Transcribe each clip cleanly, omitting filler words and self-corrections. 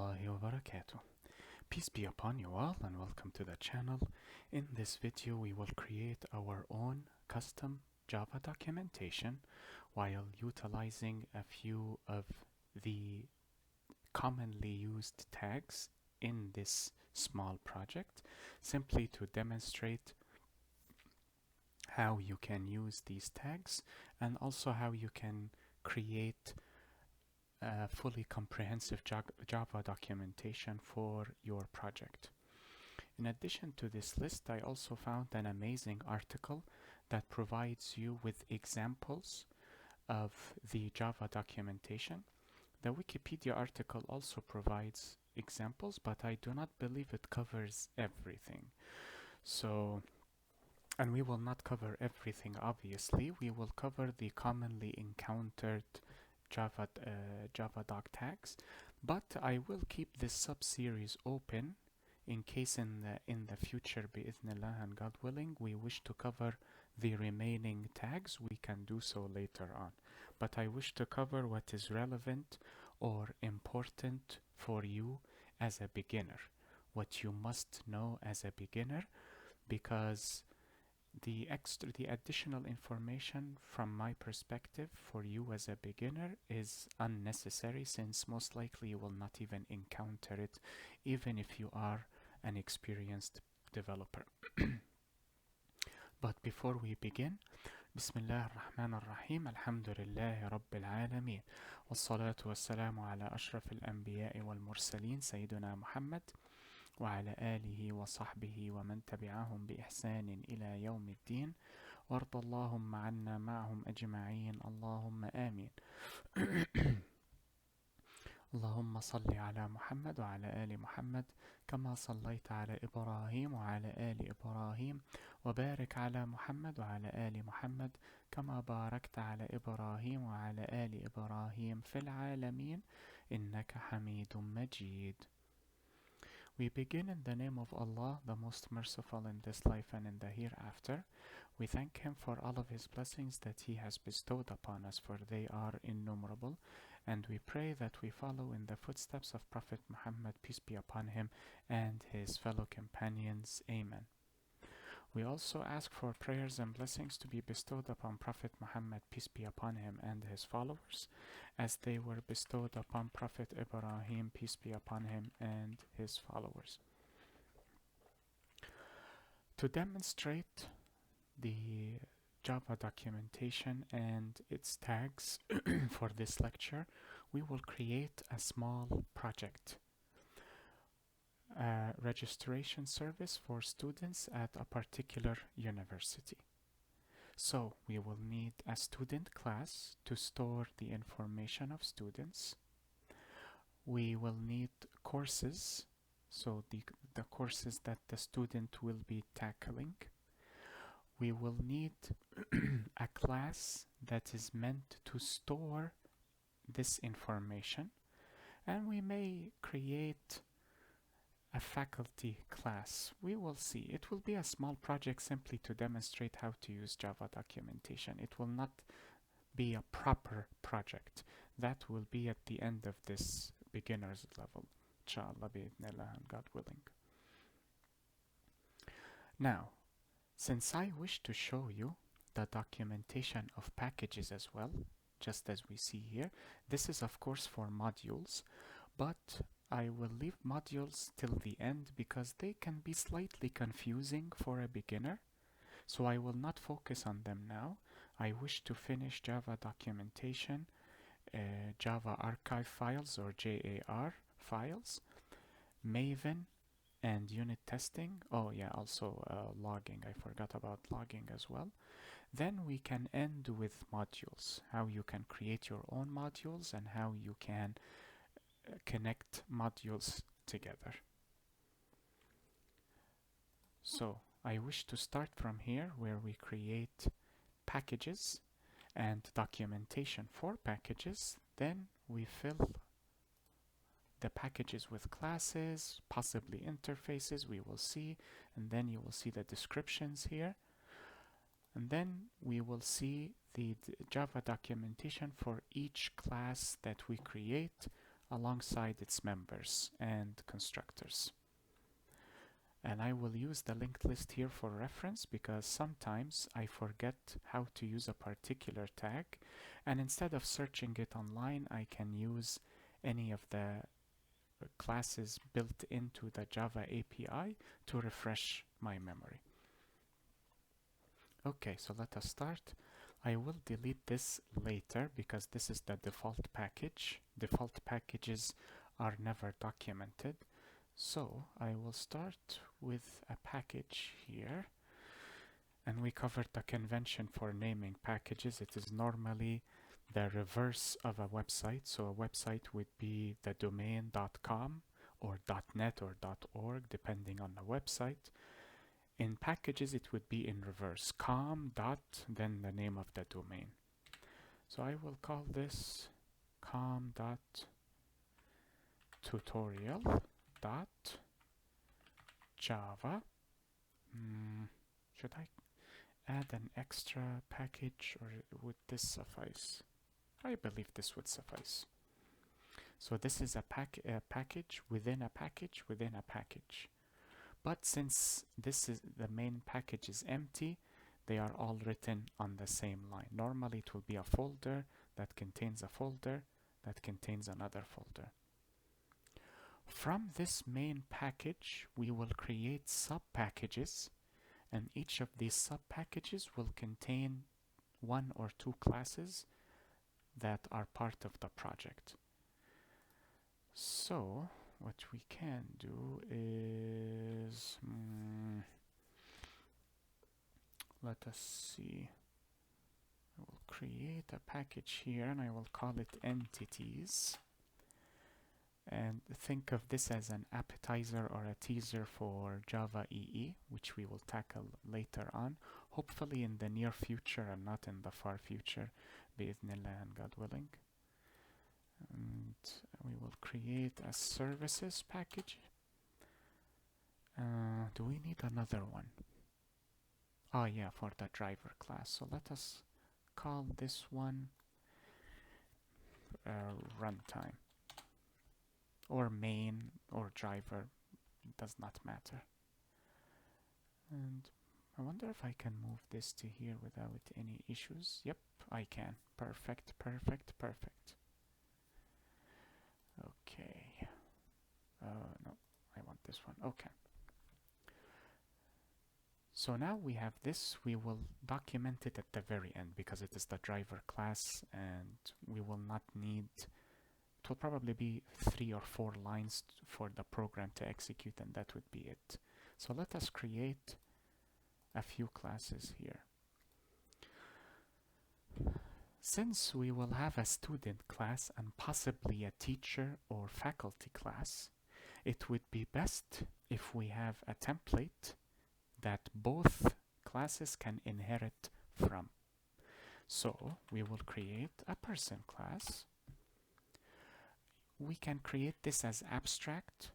warahmatullahi wabarakatuh. Peace be upon you all and welcome to the channel. In this video we will create our own custom Java documentation while utilizing a few of the commonly used tags in this small project, simply to demonstrate how you can use these tags and also how you can create a fully comprehensive Java documentation for your project. In addition to this list, I also found an amazing article that provides you with examples of the Java documentation. The Wikipedia article also provides examples, but I do not believe it covers everything. And we will not cover everything, obviously. We will cover the commonly encountered Javadoc tags, but I will keep this sub-series open in case in the future, bi'idhnillah and God willing, we wish to cover the remaining tags. We can do so later on, but I wish to cover what is relevant or important for you as a beginner, what you must know as a beginner, because the additional information from my perspective for you as a beginner is unnecessary, since most likely you will not even encounter it even if you are an experienced developer. But before we begin, Bismillah ar-Rahman ar-Rahim, Alhamdulillahi Rabbil Alameen, Wassalatu wassalamu ala ashraf al-Anbiya'i wal-Mursaleen, Sayyiduna Muhammad وعلى آله وصحبه ومن تبعهم بإحسان إلى يوم الدين وارض اللهم عنا معهم أجمعين اللهم آمين. اللهم صل على محمد وعلى آل محمد كما صليت على إبراهيم وعلى آل إبراهيم وبارك على محمد وعلى آل محمد كما باركت على إبراهيم وعلى آل إبراهيم في العالمين إنك حميد مجيد. We begin in the name of Allah, the most merciful in this life and in the hereafter. We thank Him for all of His blessings that He has bestowed upon us, for they are innumerable. And we pray that we follow in the footsteps of Prophet Muhammad, peace be upon him, and his fellow companions. Amen. We also ask for prayers and blessings to be bestowed upon Prophet Muhammad, peace be upon him, and his followers, as they were bestowed upon Prophet Ibrahim, peace be upon him, and his followers. To demonstrate the Java documentation and its tags for this lecture, we will create a small project. A registration service for students at a particular university. So we will need a student class to store the information of students. We will need courses, so the courses that the student will be tackling. We will need a class that is meant to store this information, and we may create a faculty class. We will see. It will be a small project simply to demonstrate how to use Java documentation. It will not be a proper project. That will be at the end of this beginner's level, inshallah, bi'idhnillah, and God willing. Now, since I wish to show you the documentation of packages as well, just as we see here, this is of course for modules, but I will leave modules till the end because they can be slightly confusing for a beginner, so I will not focus on them now. I wish to finish Java documentation, Java archive files or JAR files, Maven, and unit testing. Oh yeah, also logging. I forgot about logging as well. Then we can end with modules, how you can create your own modules and how you can connect modules together. So I wish to start from here, where we create packages and documentation for packages. Then we fill the packages with classes, possibly interfaces, we will see, and then you will see the descriptions here. And then we will see the Java documentation for each class that we create, alongside its members and constructors. And I will use the linked list here for reference because sometimes I forget how to use a particular tag, and instead of searching it online, I can use any of the classes built into the Java API to refresh my memory. Okay, so let us start. I will delete this later because this is the default package. Default packages are never documented. So I will start with a package here, and we covered the convention for naming packages. It is normally the reverse of a website. So a website would be the domain .com or .net or .org depending on the website. In packages it would be in reverse, com dot then the name of the domain. So I will call this com dot tutorial dot Java. Should I add an extra package, or would this suffice? I believe this would suffice. So this is a package within a package within a package. But since this is the main package is empty, they are all written on the same line. Normally it will be a folder that contains a folder that contains another folder. From this main package, we will create sub-packages, and each of these sub-packages will contain one or two classes that are part of the project. So what we can do is, let us see. I will create a package here and I will call it entities. And think of this as an appetizer or a teaser for Java EE, which we will tackle later on, hopefully in the near future and not in the far future, bi'idhnillah and God willing. And we will create a services package. Do we need another one? Oh yeah, for the driver class. So let us call this one runtime. Or main or driver, it does not matter. And I wonder if I can move this to here without any issues. Yep, I can. Perfect, perfect, perfect. Okay. No, I want this one. Okay. So now we have this. We will document it at the very end because it is the driver class and we will not need. It will probably be 3 or 4 lines for the program to execute, and that would be it. So let us create a few classes here. Since we will have a student class and possibly a teacher or faculty class, it would be best if we have a template that both classes can inherit from. So we will create a person class. We can create this as abstract,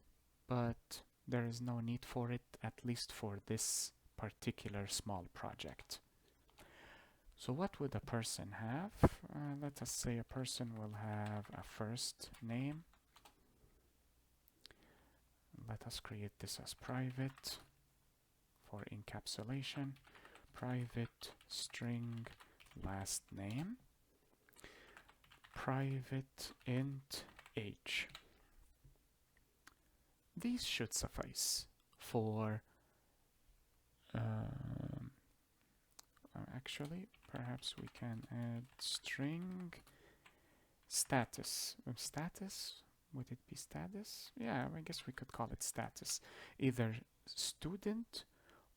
but there is no need for it, at least for this particular small project. So what would a person have? Let us say a person will have a first name. Let us create this as private for encapsulation. Private string last name. Private int age. These should suffice for actually perhaps we can add string status. Status, would it be status? Yeah, I guess we could call it status, either student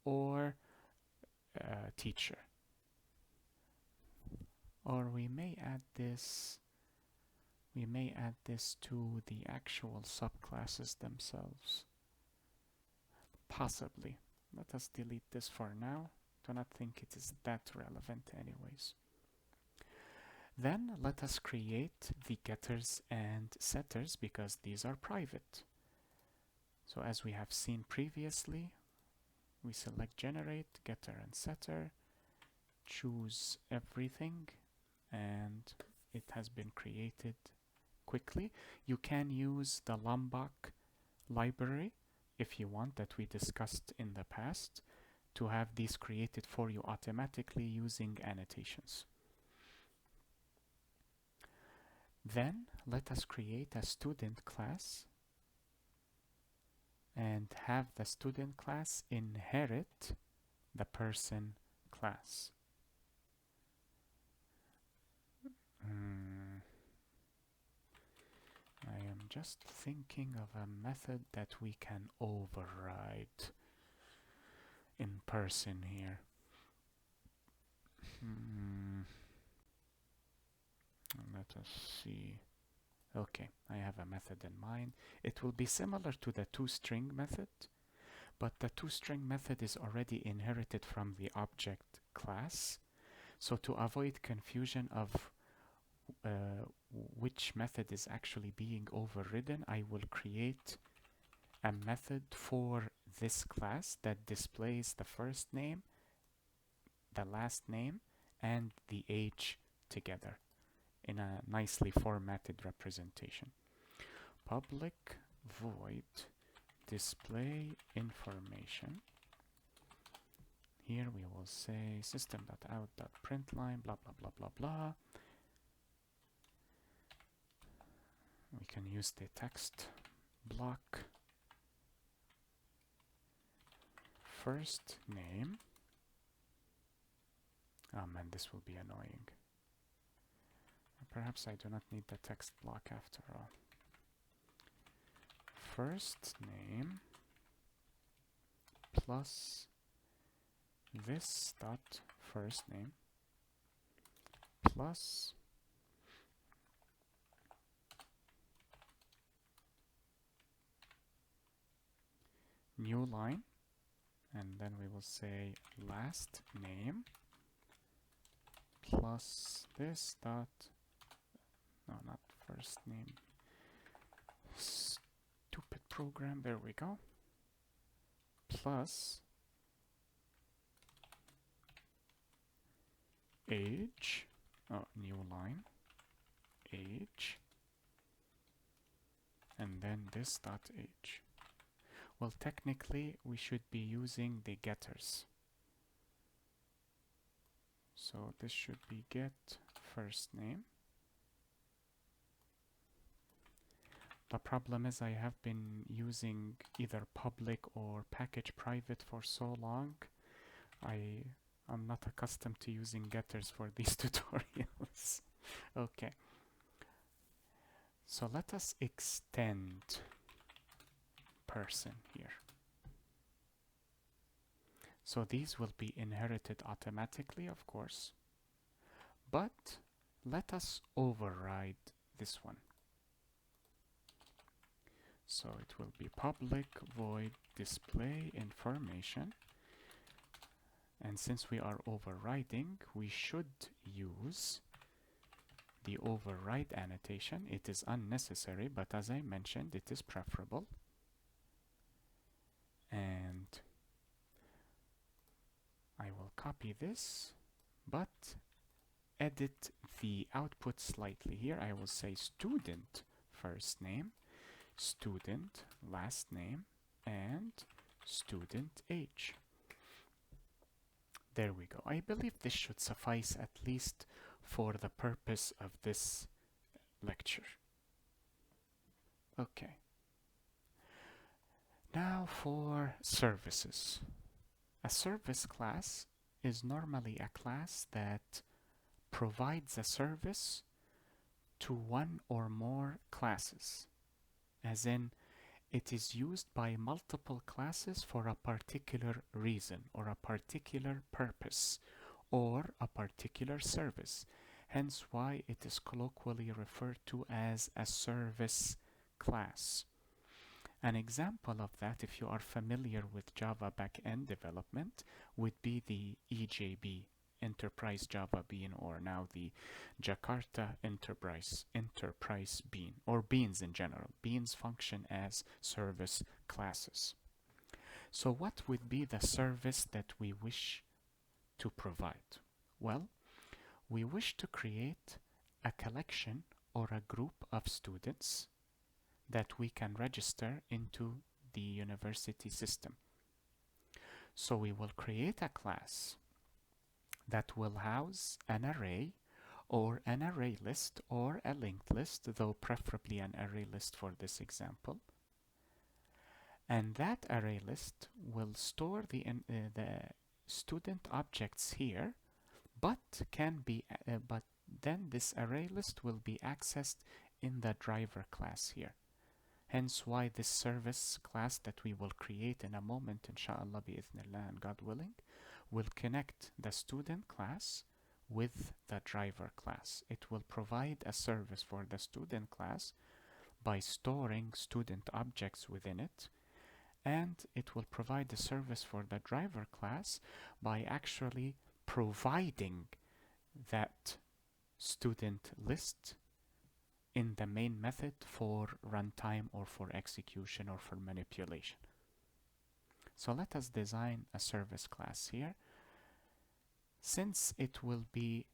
or teacher. Or we may add this to the actual subclasses themselves. Possibly. Let us delete this for now. Do not think it is that relevant anyways. Then let us create the getters and setters because these are private. So as we have seen previously, we select generate, getter and setter, choose everything, and it has been created quickly, you can use the Lombok library if you want, that we discussed in the past, to have these created for you automatically using annotations. Then let us create a student class and have the student class inherit the person class. I am just thinking of a method that we can override in person here. Let us see. Okay, I have a method in mind. It will be similar to the toString method, but the toString method is already inherited from the object class. So to avoid confusion of which method is actually being overridden, I will create a method for this class that displays the first name, the last name, and the age together in a nicely formatted representation. Public void display information. Here we will say system.out.println blah blah blah blah blah. We can use the text block. First name. Oh man, this will be annoying. Perhaps I do not need the text block after all. First name plus this dot first name plus new line, and then we will say last name plus this dot, no, not first name, stupid program, there we go, plus age, oh, new line, age, and then this dot age. Well, technically we should be using the getters. So this should be get first name. The problem is I have been using either public or package private for so long. I'm not accustomed to using getters for these tutorials. Okay. So let us extend person here. So these will be inherited automatically, of course, but let us override this one. So it will be public void display information, and since we are overriding, we should use the override annotation. It is unnecessary, but as I mentioned, it is preferable. And I will copy this, but edit the output slightly. Here I will say student first name, student last name, and student age. There we go. I believe this should suffice at least for the purpose of this lecture. Okay. Now for services. A service class is normally a class that provides a service to one or more classes, as in it is used by multiple classes for a particular reason or a particular purpose or a particular service, hence why it is colloquially referred to as a service class. An example of that, if you are familiar with Java backend development, would be the EJB, Enterprise Java Bean, or now the Jakarta Enterprise Bean, or beans in general. Beans function as service classes. So what would be the service that we wish to provide? Well, we wish to create a collection or a group of students that we can register into the university system. So we will create a class that will house an array or an array list or a linked list, though preferably an array list for this example. And that array list will store the student objects here, but then this array list will be accessed in the driver class here. Hence why this service class that we will create in a moment, inshallah, bi'ithnillah, and God willing, will connect the student class with the driver class. It will provide a service for the student class by storing student objects within it, and it will provide a service for the driver class by actually providing that student list in the main method for runtime or for execution or for manipulation. So let us design a service class here. Since it will be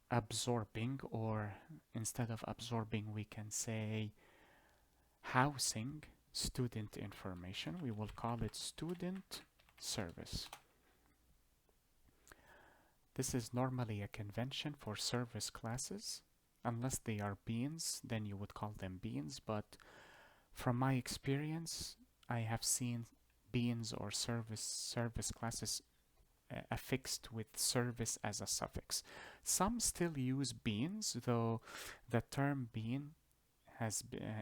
absorbing, or instead of absorbing we can say housing student information, we will call it student service. This is normally a convention for service classes. Unless they are beans, then you would call them beans, but from my experience, I have seen beans or service classes affixed with service as a suffix. Some still use beans, though the term bean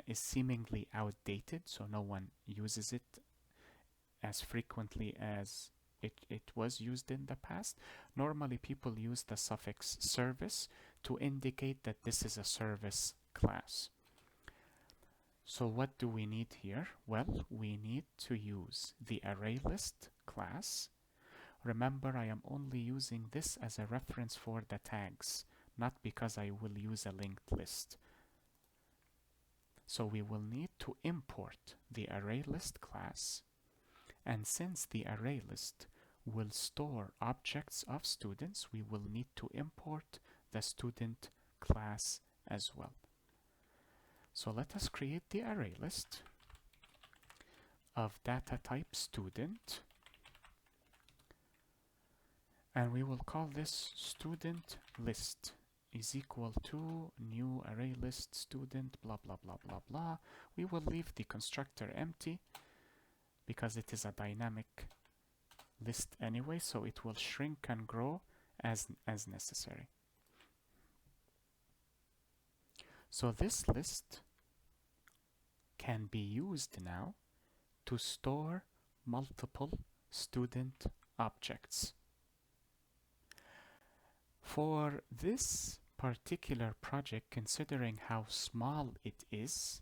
is seemingly outdated, so no one uses it as frequently as it was used in the past. Normally people use the suffix service to indicate that this is a service class. So what do we need here? Well, we need to use the array list class. Remember, I am only using this as a reference for the tags, not because I will use a linked list. So we will need to import the array list class, and since the array list will store objects of students, we will need to import the student class as well. So let us create the array list of data type student, and we will call this student list is equal to new array list student blah blah blah blah blah. We will leave the constructor empty because it is a dynamic list anyway, so it will shrink and grow as necessary. So this list can be used now to store multiple student objects. For this particular project, considering how small it is,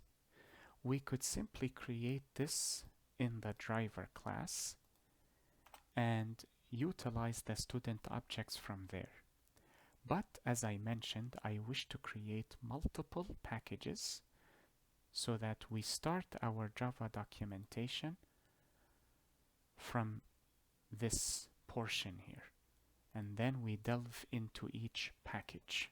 we could simply create this in the driver class and utilize the student objects from there. But as I mentioned, I wish to create multiple packages so that we start our Java documentation from this portion here, and then we delve into each package.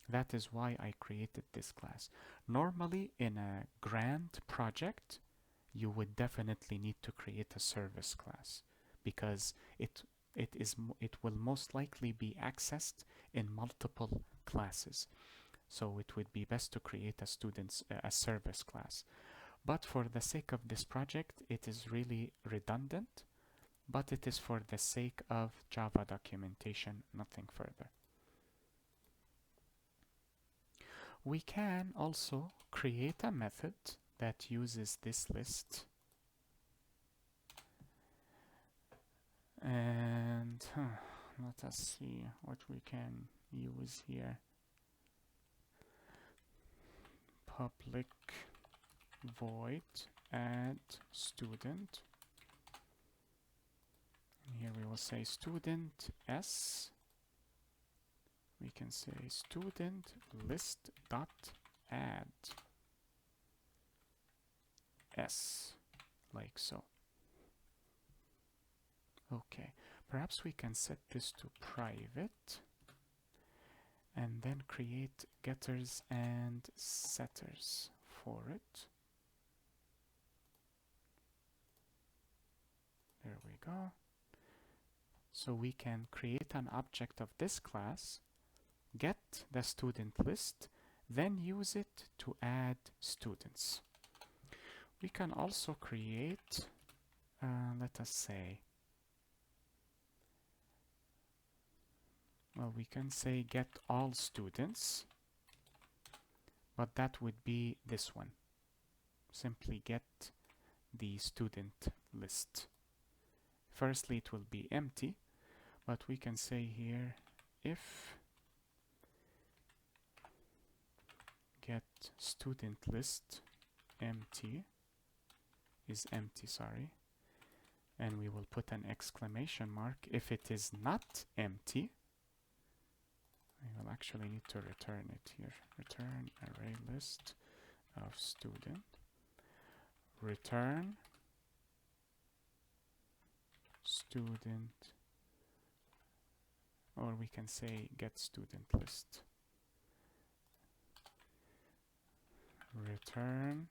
That is why I created this class. Normally in a grand project, you would definitely need to create a service class because it will most likely be accessed in multiple classes. So it would be best to create a service class. But for the sake of this project, it is really redundant, but it is for the sake of Java documentation, nothing further. We can also create a method that uses this list, and let us see what we can use here. Public void add student, and here we will say student s. We can say student list dot add s, like so. Okay, perhaps we can set this to private, and then create getters and setters for it. There we go. So we can create an object of this class, get the student list, then use it to add students. We can also create, let us say, well, we can say get all students, but that would be this one. Simply get the student list. Firstly, it will be empty, but we can say here if get student list empty is empty, sorry, and we will put an exclamation mark. If it is not empty, we will actually need to return it here. Return array list of student. Return student, or we can say get student list. Return,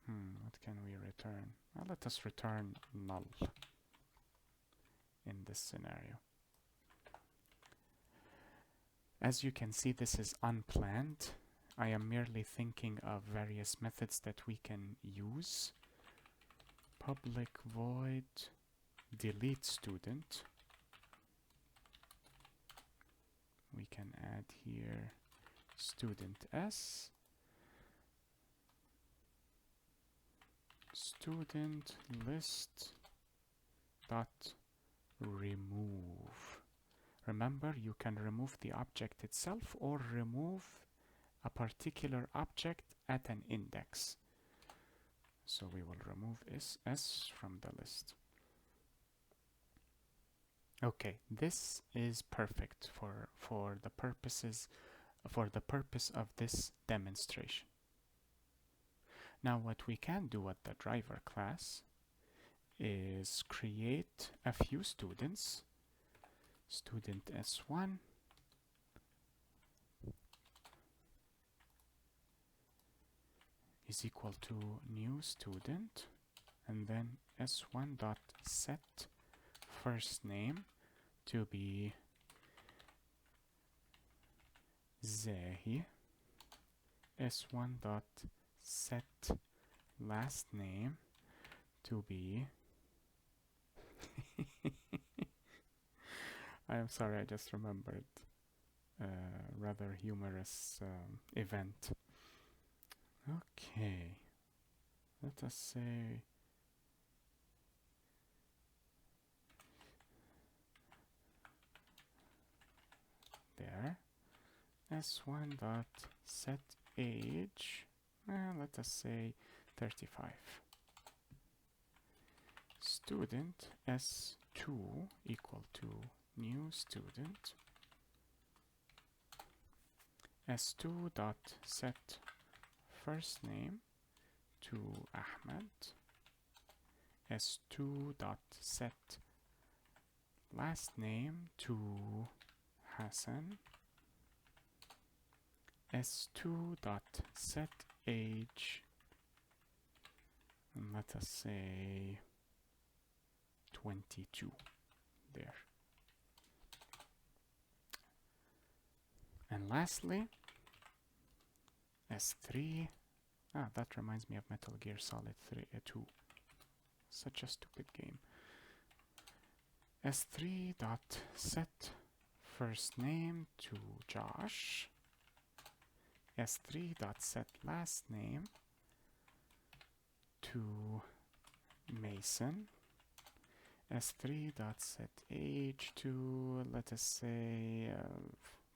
what can we return? Well, let us return null in this scenario. As you can see, this is unplanned. I am merely thinking of various methods that we can use. Public void delete student. We can add here student s, student list dot remove. Remember, you can remove the object itself or remove a particular object at an index. So we will remove s from the list. Okay, this is perfect for the purpose of this demonstration. Now what we can do at the driver class is create a few students. Student s1 is equal to new student, and then s1 dot set first name to be Zahi. S1 dot set last name to be I am sorry, I just remembered a rather humorous event. Okay, let us say there s1 dot set age, let us say 35. Student s2 equal to new student s2 dot set first name to Ahmed, s2 dot set last name to Hassan, s2 dot set age, and let us say 22 there. And lastly, S3, that reminds me of Metal Gear Solid 2. Such a stupid game. S3 dot set first name to Josh, S3 dot set last name to Mason, S3 dot set age to, let us say,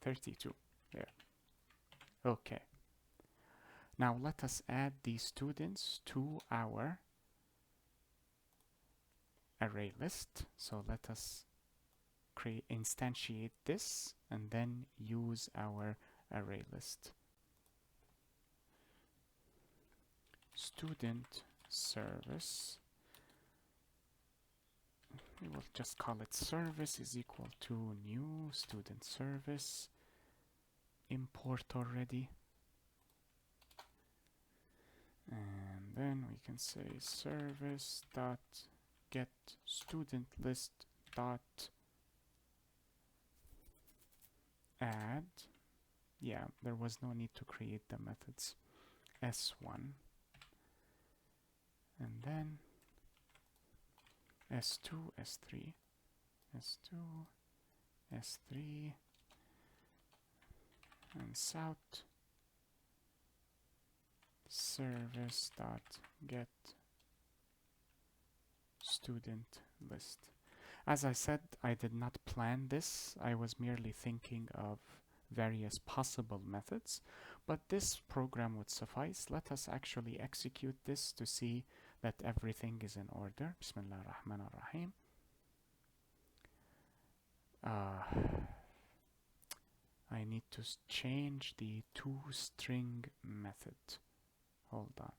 32. There. Okay. Now let us add these students to our array list. So let us instantiate this and then use our array list. Student service. we will just call it service is equal to new student service, import already, and then we can say service dot get student list dot add. Yeah, there was no need to create the methods. S1, and then S2, S3, S2, S3, and south service dot get student list. As I said, I did not plan this. I was merely thinking of various possible methods, but this program would suffice. Let us actually execute this to see that everything is in order. Bismillah ar-Rahman ar-Rahim. I need to change the toString method. Hold on.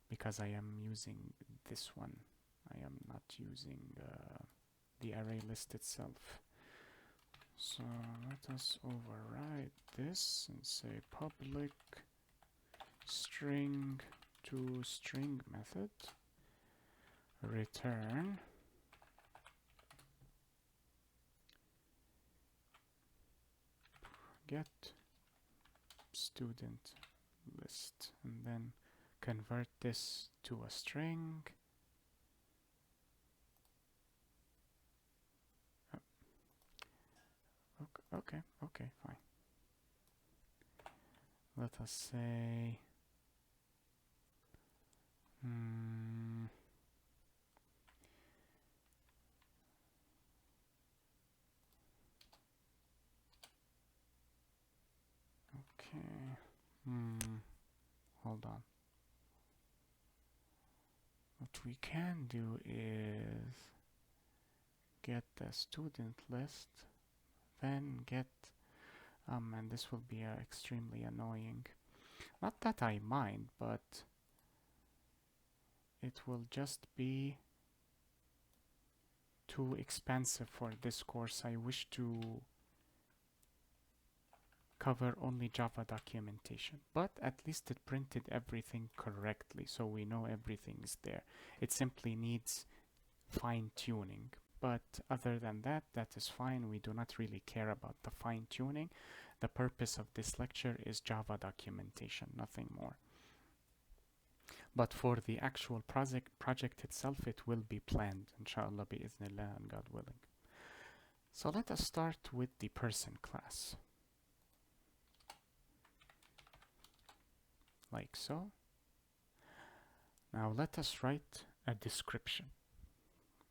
Because I am using this one. I am not using the array list itself. So let us override this and say public string toString method return get student list, and then convert this to a string. Okay, fine. Let us say hold on. What we can do is get the student list, then get and this will be extremely annoying. Not that I mind, but it will just be too expensive for this course. I wish to cover only Java documentation, but at least it printed everything correctly, so we know everything is there. It simply needs fine-tuning, but other than that, that is fine. We do not really care about the fine-tuning. The purpose of this lecture is Java documentation, nothing more. But for the actual project itself, it will be planned, inshallah, bi'ithnillah, and God willing. So let us start with the person class. Like so. Now let us write a description.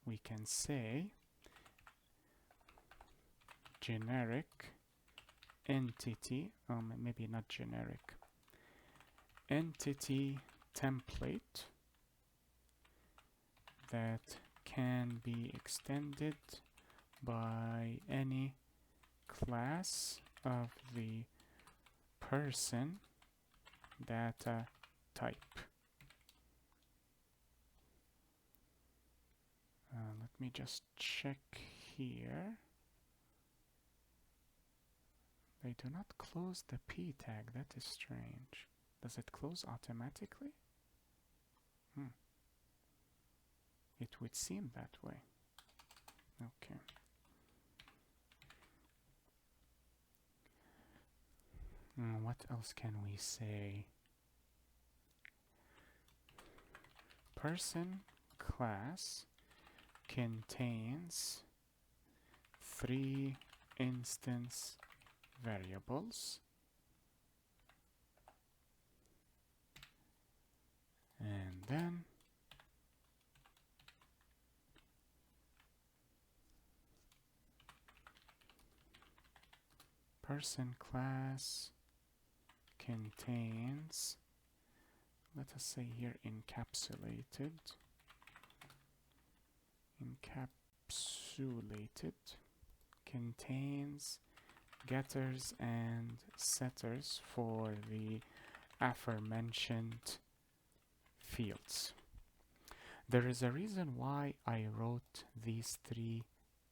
We can say generic entity, maybe not generic, entity template that can be extended by any class of the person data type. Let me just check here. They do not close the p tag. That is strange. Does it close automatically? It would seem that way. Okay. What else can we say? Person class contains 3 instance variables, and then person class contains, let us say here, encapsulated, contains getters and setters for the aforementioned fields. There is a reason why I wrote these three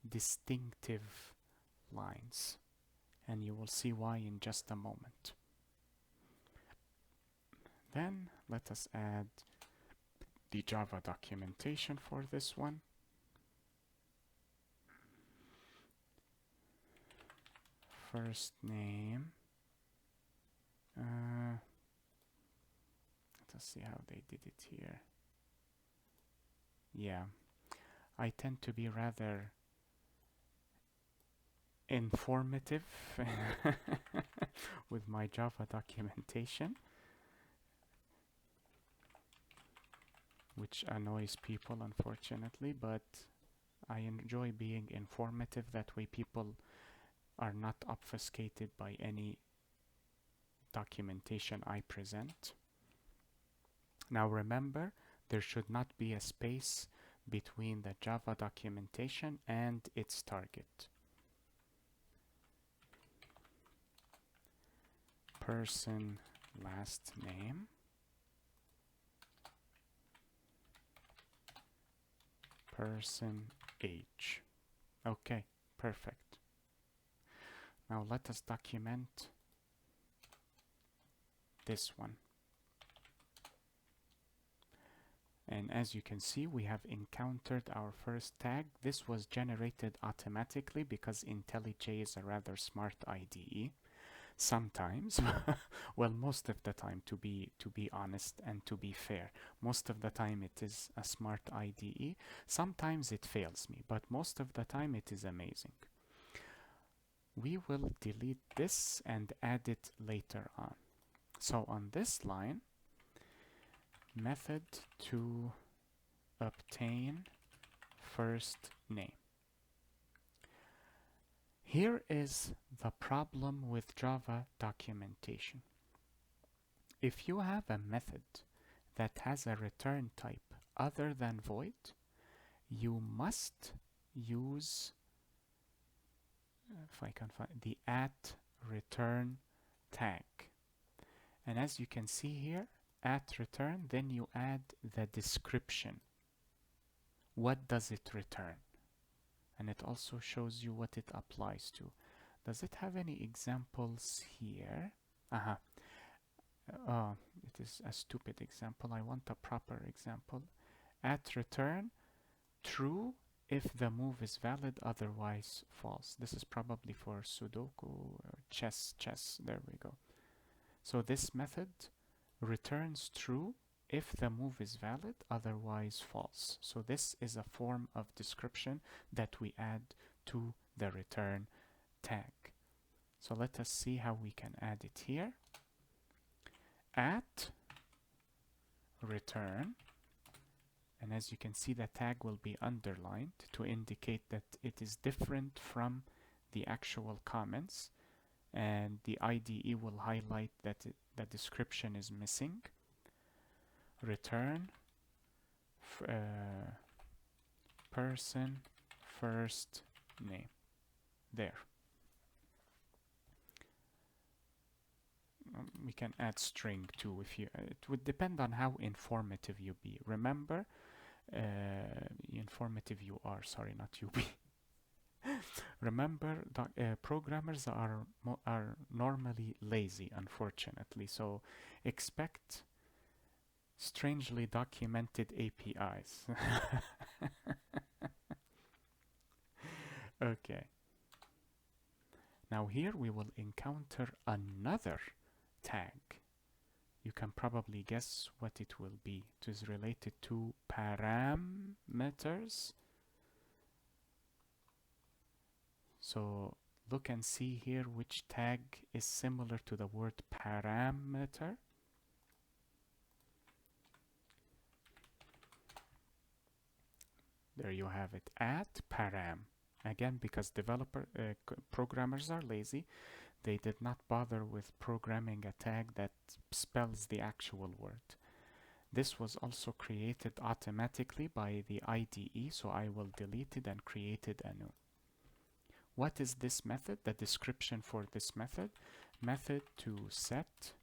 distinctive lines, and you will see why in just a moment. Then let us add the Java documentation for this one. First name. Let us see how they did it here. Yeah, I tend to be rather informative with my Java documentation, which annoys people, unfortunately, but I enjoy being informative. That way people are not obfuscated by any documentation I present. Now remember, there should not be a space between the Java documentation and its target. Person last name, person age. Okay, perfect. Now let us document this one. And as you can see, we have encountered our first tag. This was generated automatically because IntelliJ is a rather smart IDE. Sometimes, well, most of the time, to be honest and to be fair, most of the time it is a smart IDE. Sometimes it fails me, but most of the time it is amazing. We will delete this and add it later on. So on this line, method to obtain first name. Here is the problem with Java documentation. If you have a method that has a return type other than void, you must use, if I can find, the @return tag. And as you can see here, @return, then you add the description. What does it return? And it also shows you what it applies to. Does it have any examples here? It is a stupid example. I want a proper example. @return true if the move is valid, otherwise false. This is probably for Sudoku or chess. There we go. So this method returns true if the move is valid, otherwise false. So this is a form of description that we add to the return tag. So let us see how we can add it here. @return, and as you can see, the tag will be underlined to indicate that it is different from the actual comments, and the IDE will highlight that the description is missing. Return person first name. There. We can add string too if you. It would depend on how informative you be. Remember, informative you are. Sorry, not you be. Remember, programmers are normally lazy, unfortunately. So expect strangely documented APIs. Okay. Now here we will encounter another tag. You can probably guess what it will be. It is related to parameters. So look and see here which tag is similar to the word parameter. There you have it, @param. Again, because programmers are lazy, they did not bother with programming a tag that spells the actual word. This was also created automatically by the IDE, so I will delete it and create it anew. What is this method? The description for this method. Method to set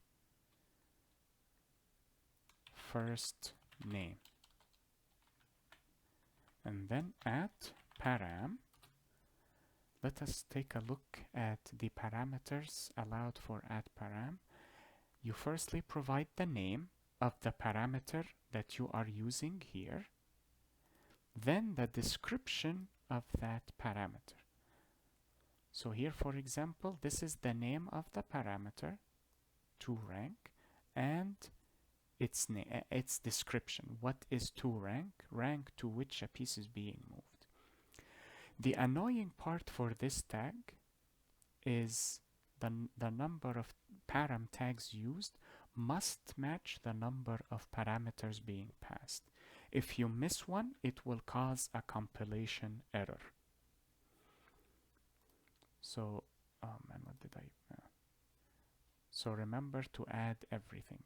first name. and then at param. Let us take a look at the parameters allowed for at param. You firstly provide the name of the parameter that you are using here, then the description of that parameter. So here, for example, this is the name of the parameter, toRank, and its description. What is toRank? Rank to which a piece is being moved. The annoying part for this tag is the number of param tags used must match the number of parameters being passed. If you miss one, it will cause a compilation error. So, oh man, what did I... So remember to add everything.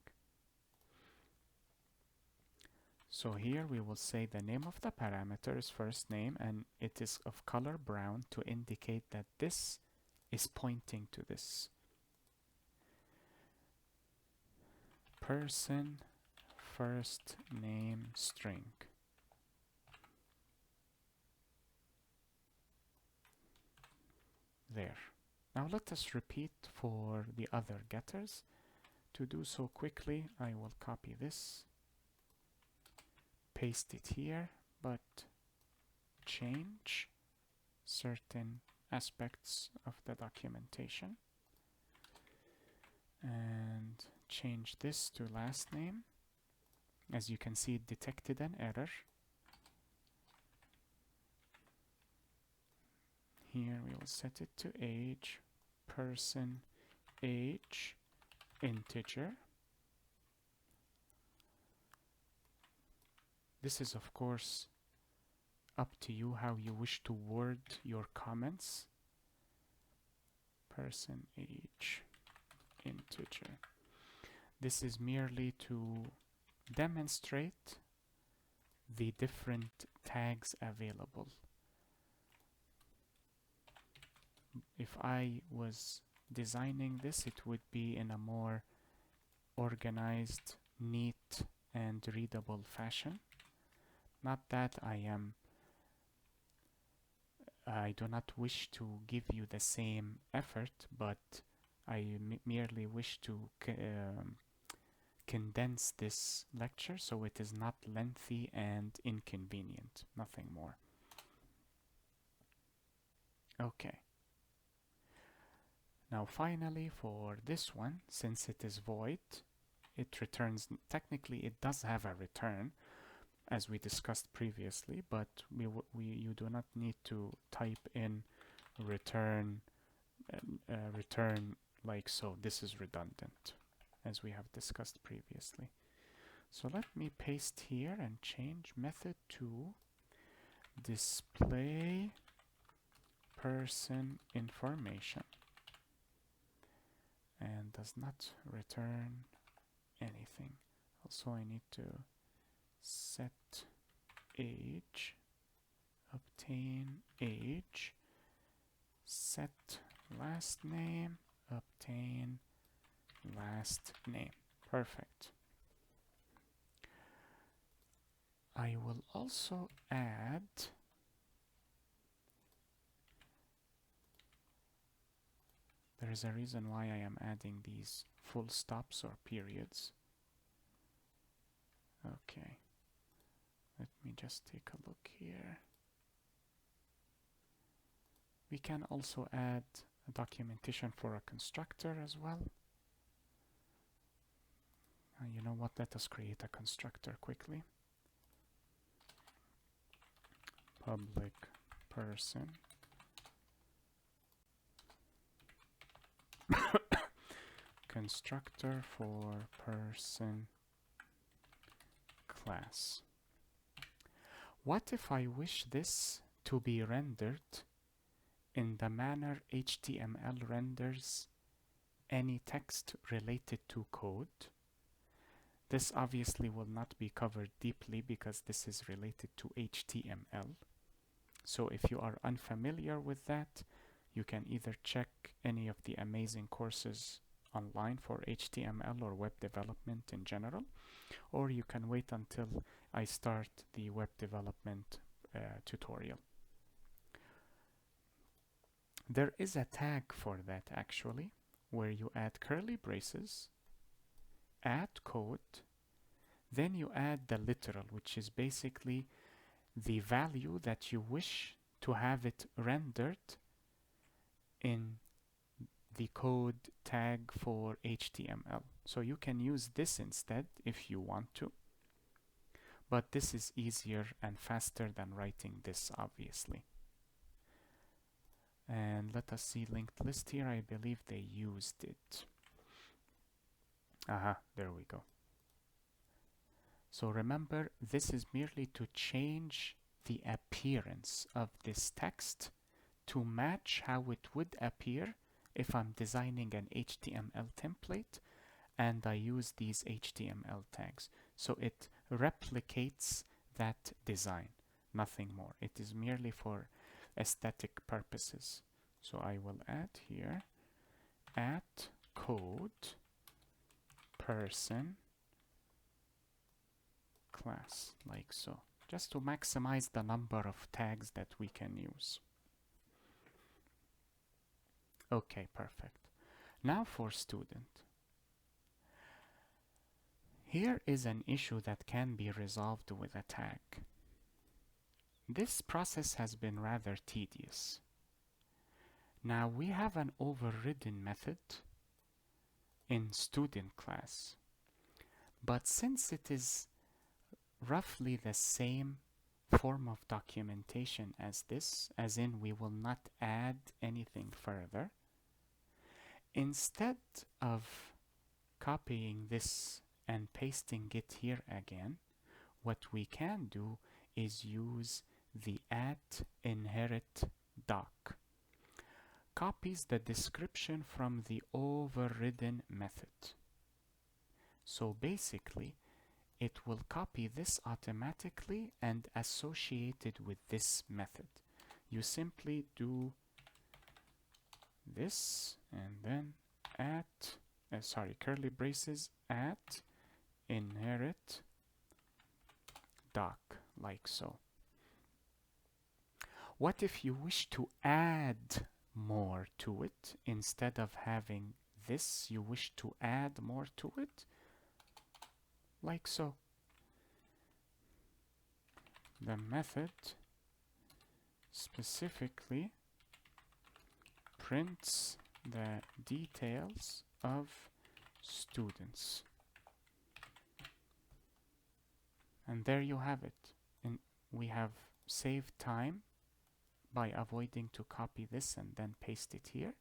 So here we will say the name of the parameter is first name, and it is of color brown to indicate that this is pointing to this. Person first name string. There. Now let us repeat for the other getters. To do so quickly, I will copy this, paste it here, but change certain aspects of the documentation and change this to last name. As you can see, it detected an error. Here we will set it to age, person age, integer. This is of course up to you how you wish to word your comments. Person age, integer. This is merely to demonstrate the different tags available. If I was designing this, it would be in a more organized, neat, and readable fashion. Not that I do not wish to give you the same effort, but I merely wish to condense this lecture so it is not lengthy and inconvenient, nothing more. Okay. Now finally, for this one, since it is void, it returns, technically it does have a return, as we discussed previously, but you do not need to type in return like so. This is redundant, as we have discussed previously. So let me paste here and change method to display person information, and does not return anything. Also, I need to set age, obtain age, set last name, obtain last name. Perfect. I will also add there is a reason why I am adding these full stops or periods. Okay. Let me just take a look here. We can also add a documentation for a constructor as well. You know what? Let us create a constructor quickly. Public person constructor for person class. What if I wish this to be rendered in the manner HTML renders any text related to code? This obviously will not be covered deeply because this is related to HTML. So if you are unfamiliar with that, you can either check any of the amazing courses online for HTML or web development in general, or you can wait until I start the web development tutorial. There is a tag for that actually, where you add curly braces, add code, then you add the literal, which is basically the value that you wish to have it rendered in the code tag for HTML. So you can use this instead if you want to, but this is easier and faster than writing this, obviously. And let us see linked list here. I believe they used it. Aha, there we go. So remember, this is merely to change the appearance of this text to match how it would appear if I'm designing an HTML template and I use these HTML tags. So it replicates that design, nothing more. It is merely for aesthetic purposes. So I will add here at code person class, like so, just to maximize the number of tags that we can use. Okay, perfect. Now for student. Here is an issue that can be resolved with a tag. This process has been rather tedious. Now we have an overridden method in student class, but since it is roughly the same form of documentation as this, as in we will not add anything further, instead of copying this and pasting it here again, what we can do is use the @inherit doc. Copies the description from the overridden method. So basically, it will copy this automatically and associate it with this method. You simply do this and then curly braces @inherit doc, like so. What if you wish to add more to it? Instead of having this, you wish to add more to it, like so. The method specifically prints the details of students. And there you have it. And we have saved time by avoiding to copy this and then paste it here.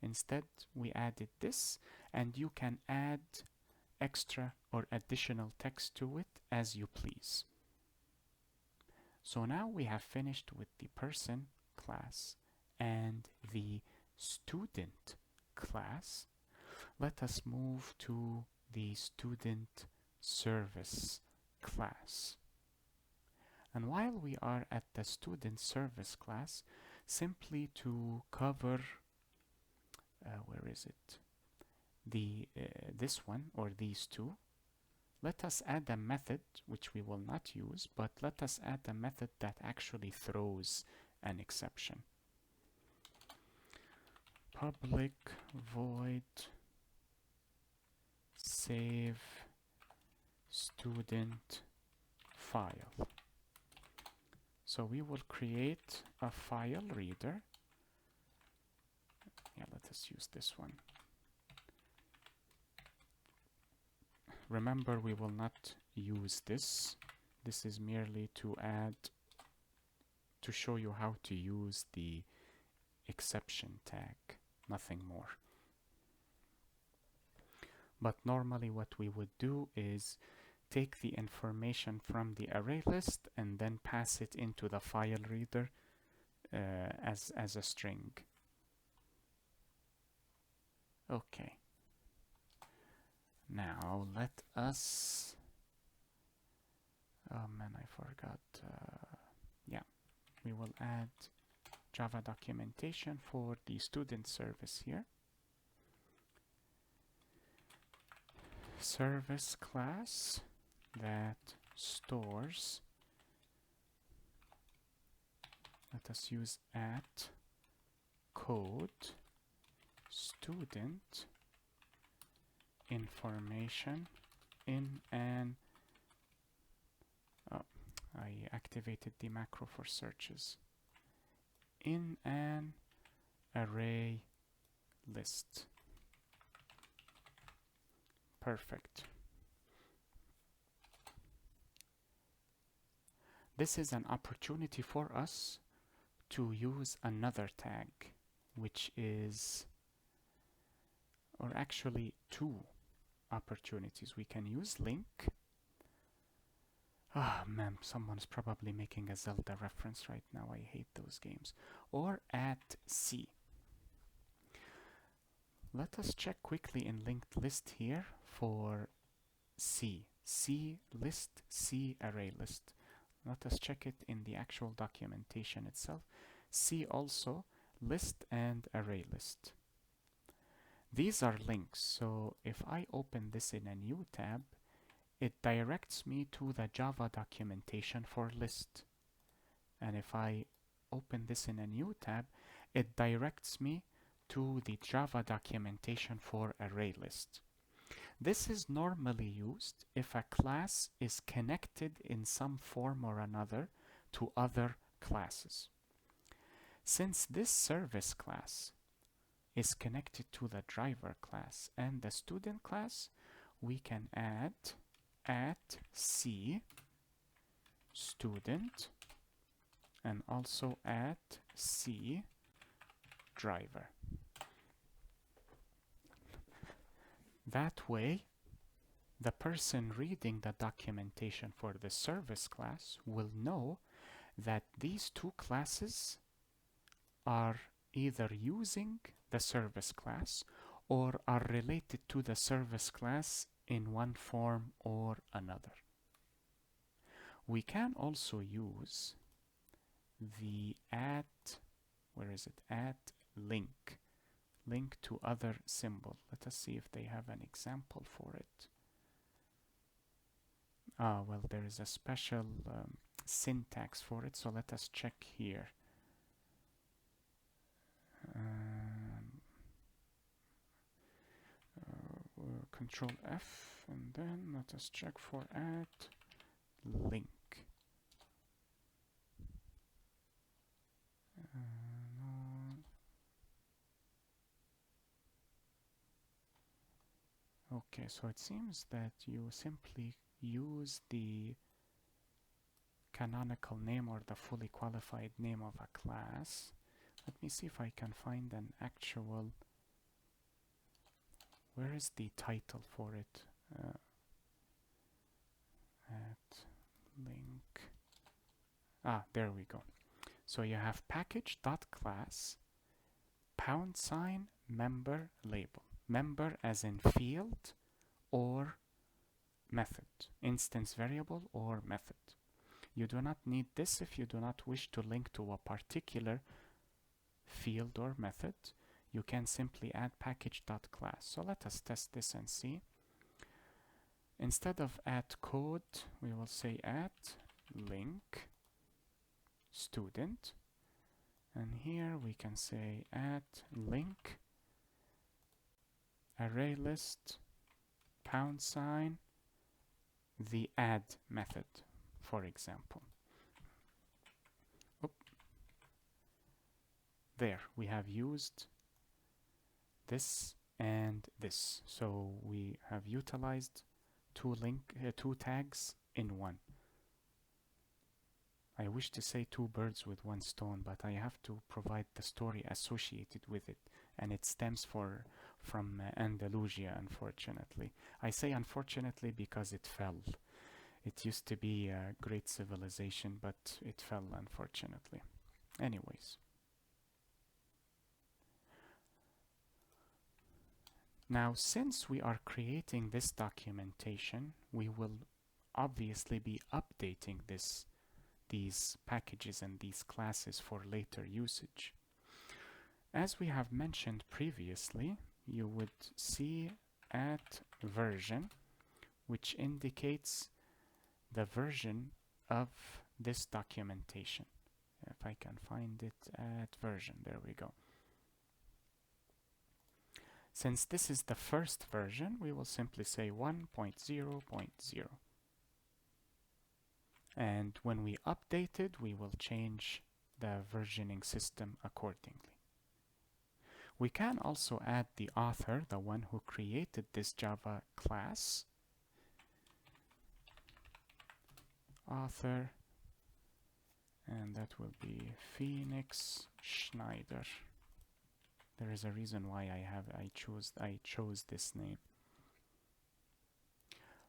Instead, we added this, and you can add extra or additional text to it as you please. So now we have finished with the person class and the student class. Let us move to the student service class. And while we are at the student service class, simply to cover, where is it? This one or these two, let us add a method which we will not use, but let us add a method that actually throws an exception. Public void save student file. So we will create a file reader. Yeah, let us use this one. Remember, we will not use this. This is merely to show you how to use the exception tag, nothing more. But normally what we would do is take the information from the array list and then pass it into the file reader as a string. Okay. Now let us, oh man, I forgot. Yeah, we will add Java documentation for the student service here. Service class that stores Let us use at code student information in an I activated the macro for searches. In an array list. Perfect. This is an opportunity for us to use another tag, which is, or actually two opportunities. We can use link. Ah, man, someone's probably making a Zelda reference right now. I hate those games. Or at C. Let us check quickly in linked list here for C. C list, C array list. Let us check it in the actual documentation itself. C also list and array list. These are links, so if I open this in a new tab, it directs me to the Java documentation for list. And if I open this in a new tab, it directs me to the Java documentation for array list. This is normally used if a class is connected in some form or another to other classes. Since this service class is connected to the driver class and the student class, we can add at C student and also at C driver. That way, the person reading the documentation for the service class will know that these two classes are either using the service class or are related to the service class in one form or another. We can also use the at, where is it? At link to other symbol. Let us see if they have an example for it. Well, there is a special syntax for it, so let us check here. Control F, and then let us check for at link. Okay, so it seems that you simply use the canonical name or the fully qualified name of a class. Let me see if I can find an actual... Where is the title for it? At link. There we go. So you have package.class # member label. Member as in field or method, instance variable or method. You do not need this if you do not wish to link to a particular field or method. You can simply add package.class. So let us test this and see. Instead of at code, we will say at link student. And here we can say at link array list # the add method, for example. There, we have used this and this. So we have utilized two tags in one. I wish to say two birds with one stone, but I have to provide the story associated with it, and it stems from Andalusia, unfortunately. I say unfortunately because it fell. It used to be a great civilization, but it fell, unfortunately. Anyways. Now, since we are creating this documentation, we will obviously be updating these packages and these classes for later usage. As we have mentioned previously, you would see at version, which indicates the version of this documentation. if I can find it at version. There we go. Since this is the first version, we will simply say 1.0.0. And when we update it, we will change the versioning system accordingly. We can also add the author, the one who created this Java class. Author, and that will be Phoenix Schneider. There is a reason why I chose this name.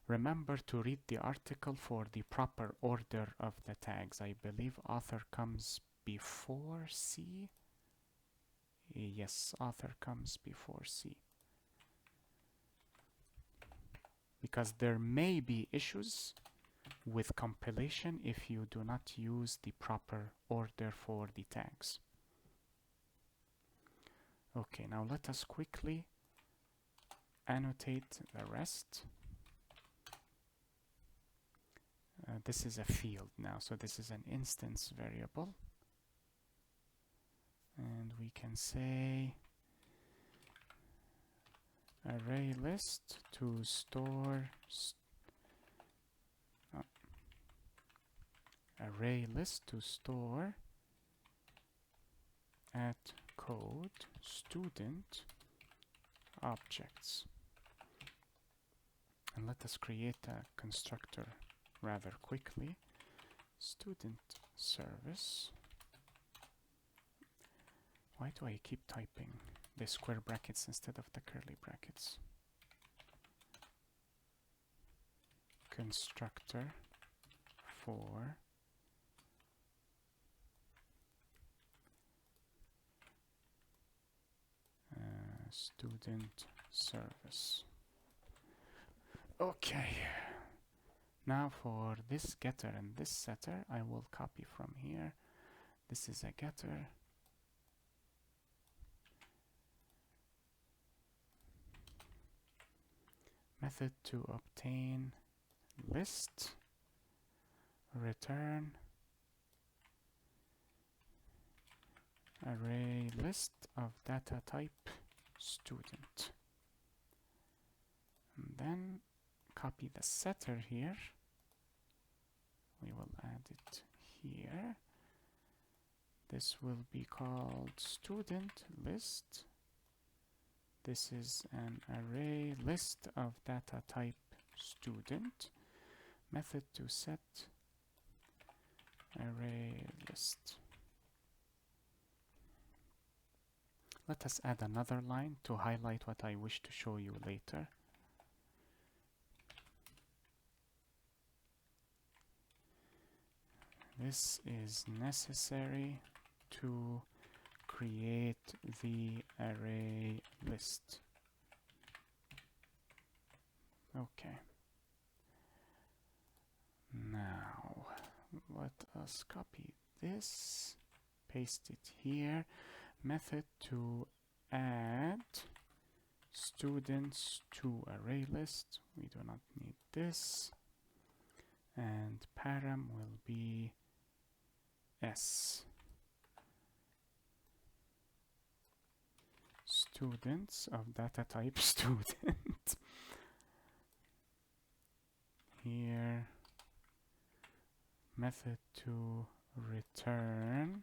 Remember to read the article for the proper order of the tags. I believe author comes before C. Yes, author comes before C. Because there may be issues with compilation if you do not use the proper order for the tags. Okay, now let us quickly annotate the rest. This is a field now, so this is an instance variable. And we can say array list to store array list to store at code student objects. And let us create a constructor rather quickly. Student service. Why do I keep typing the square brackets instead of the curly brackets? Constructor for student service. Okay. Now for this getter and this setter, I will copy from here. This is a getter. Method to obtain list, return array list of data type student. And then copy the setter here. We will add it here. This will be called student list. This is an array list of data type student. Method to set array list. Let us add another line to highlight what I wish to show you later. This is necessary to create the array list. Okay. Now, let us copy this, paste it here. Method to add students to array list. We do not need this. And param will be S. Students of data type student. Here, method to return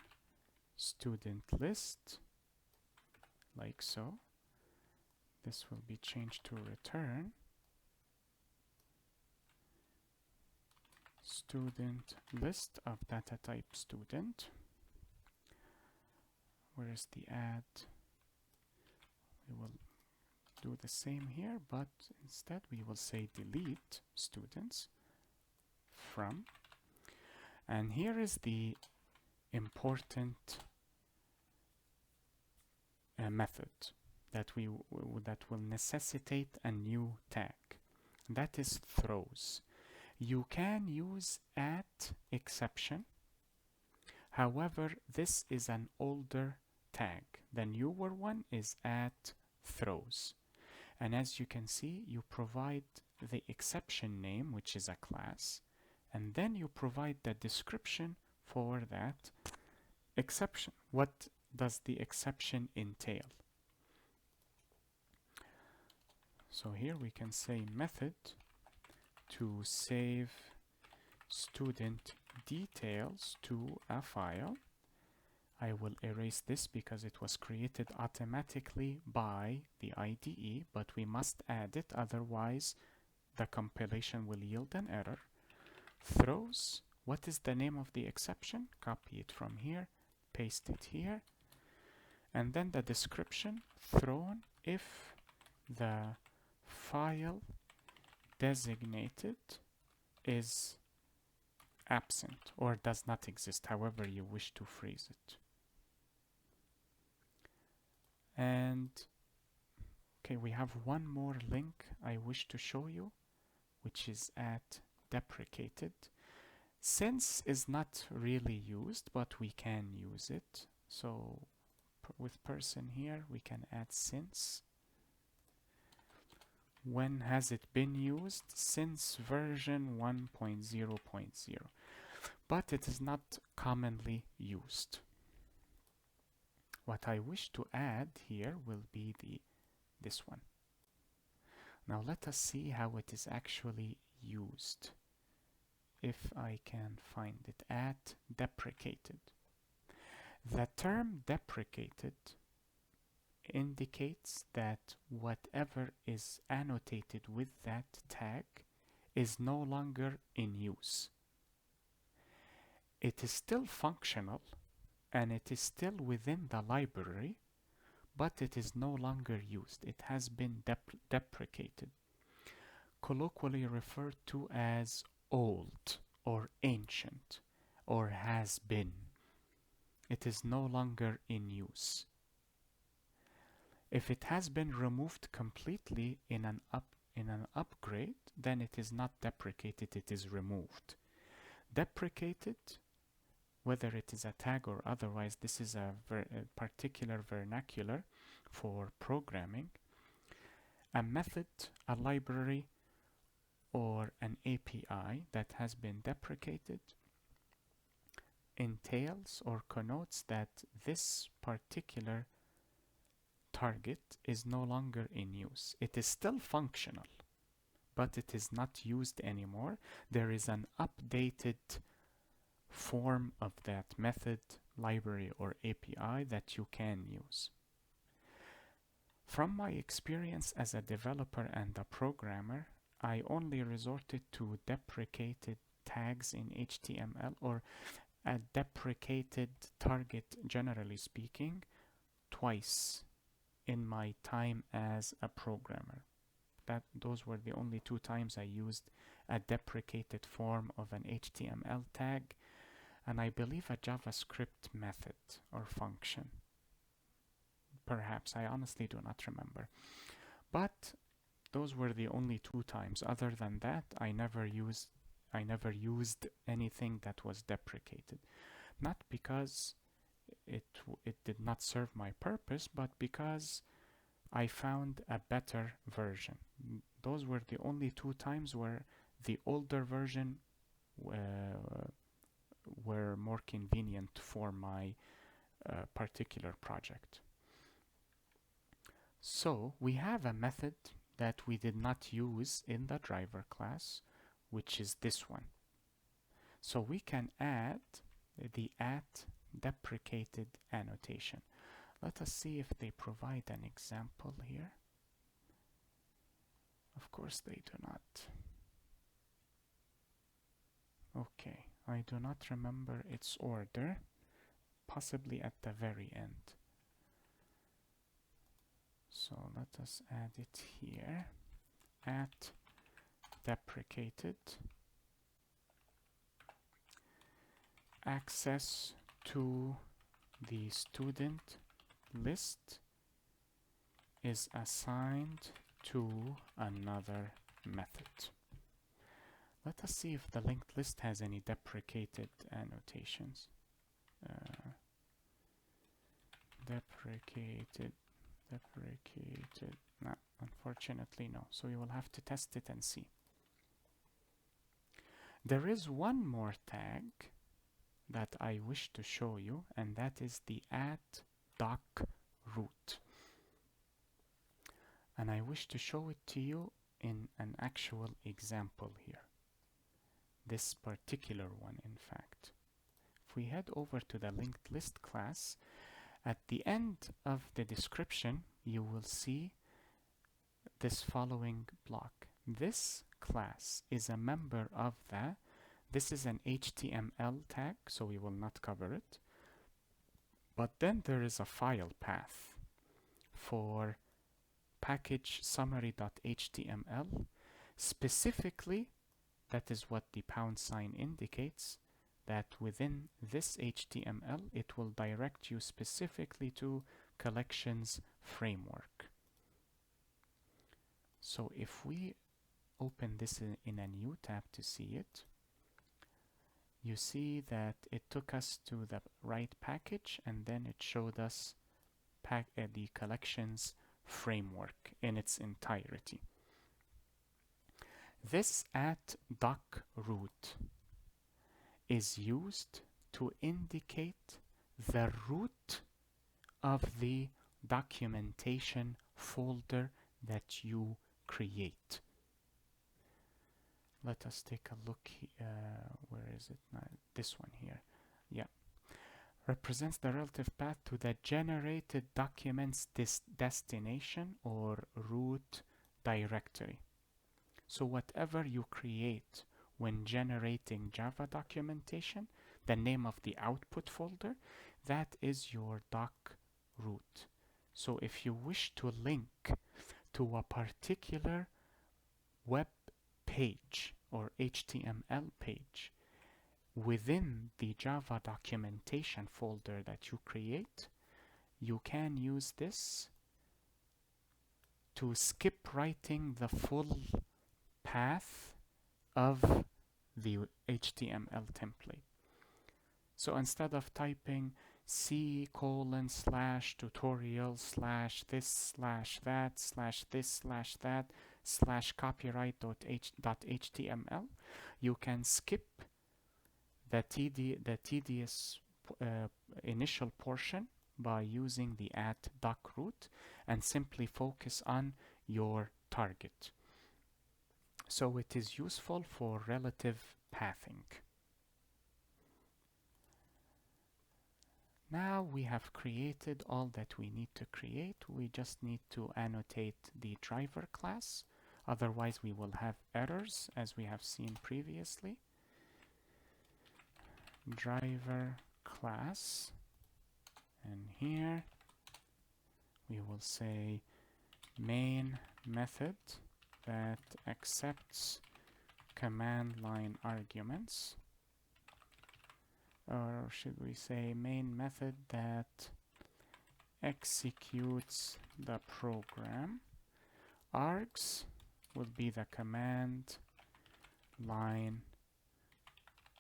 student list, like so. This will be changed to return student list of data type student. Where is the add? We will do the same here, but instead we will say delete students from. And here is the important method that that will necessitate a new tag. That is throws. You can use at exception. However, this is an older tag. The newer one is at throws. And as you can see, you provide the exception name, which is a class, and then you provide the description for that exception. What does the exception entail? So here we can say method to save student details to a file. I will erase this because it was created automatically by the IDE, but we must add it, otherwise the compilation will yield an error. Throws, what is the name of the exception? Copy it from here, paste it here, and then the description, thrown if the file designated is absent or does not exist, however you wish to phrase it. And okay, we have one more link I wish to show you, which is at deprecated. Since is not really used, but we can use it. So with person here, we can add since. When has it been used? Since version 1.0.0, but it is not commonly used. What I wish to add here will be this one. Now let us see how it is actually used. If I can find it at deprecated. The term deprecated indicates that whatever is annotated with that tag is no longer in use. It is still functional and it is still within the library, but it is no longer used. It has been deprecated. Colloquially referred to as old or ancient or has been. It is no longer in use. If it has been removed completely in an upgrade, then it is not deprecated, it is removed. Deprecated, whether it is a tag or otherwise, this is a particular vernacular for programming. A method, a library, or an API that has been deprecated entails or connotes that this particular target is no longer in use. It is still functional, but it is not used anymore. There is an updated form of that method, library, or API that you can use. From my experience as a developer and a programmer, I only resorted to deprecated tags in HTML or a deprecated target, generally speaking, twice in my time as a programmer. Those were the only 2 times I used a deprecated form of an HTML tag, and I believe a JavaScript method or function. Perhaps, I honestly do not remember. But those were the only 2 times. Other than that, I never used anything that was deprecated. Not because it did not serve my purpose, but because I found a better version. Those were the only 2 times where the older version were more convenient for my particular project. So we have a method that we did not use in the driver class, which is this one. So we can add the at deprecated annotation. Let us see if they provide an example here. Of course they do not. Okay, I do not remember its order, possibly at the very end. So let us add it here. At deprecated. Access to the student list is assigned to another method. Let us see if the linked list has any deprecated annotations. Deprecated. No, unfortunately no. So you will have to test it and see. There is one more tag that I wish to show you, and that is the @doc root. And I wish to show it to you in an actual example here. This particular one, in fact. If we head over to the linked list class, at the end of the description, you will see this following block. This class is a member of this is an HTML tag, so we will not cover it. But then there is a file path for package summary.html. Specifically, that is what the # indicates, that within this HTML, it will direct you specifically to collections framework. So if we open this in a new tab to see it, you see that it took us to the right package, and then it showed us the collections framework in its entirety. This @doc root is used to indicate the root of the documentation folder that you create. Let us take a look. Where is it now? This one here. Yeah. Represents the relative path to the generated document's destination or root directory. So whatever you create when generating Java documentation, the name of the output folder, that is your doc root. So if you wish to link to a particular web page or HTML page within the Java documentation folder that you create, you can use this to skip writing the full path of the HTML template. So instead of typing c:/tutorial/this/that/this/that/copyright.html, you can skip the tedious initial portion by using the @doc root and simply focus on your target. So it is useful for relative pathing. Now we have created all that we need to create. We just need to annotate the driver class. Otherwise we will have errors, as we have seen previously. Driver class, and here we will say main method that accepts command line arguments, or should we say main method that executes the program. Args will be the command line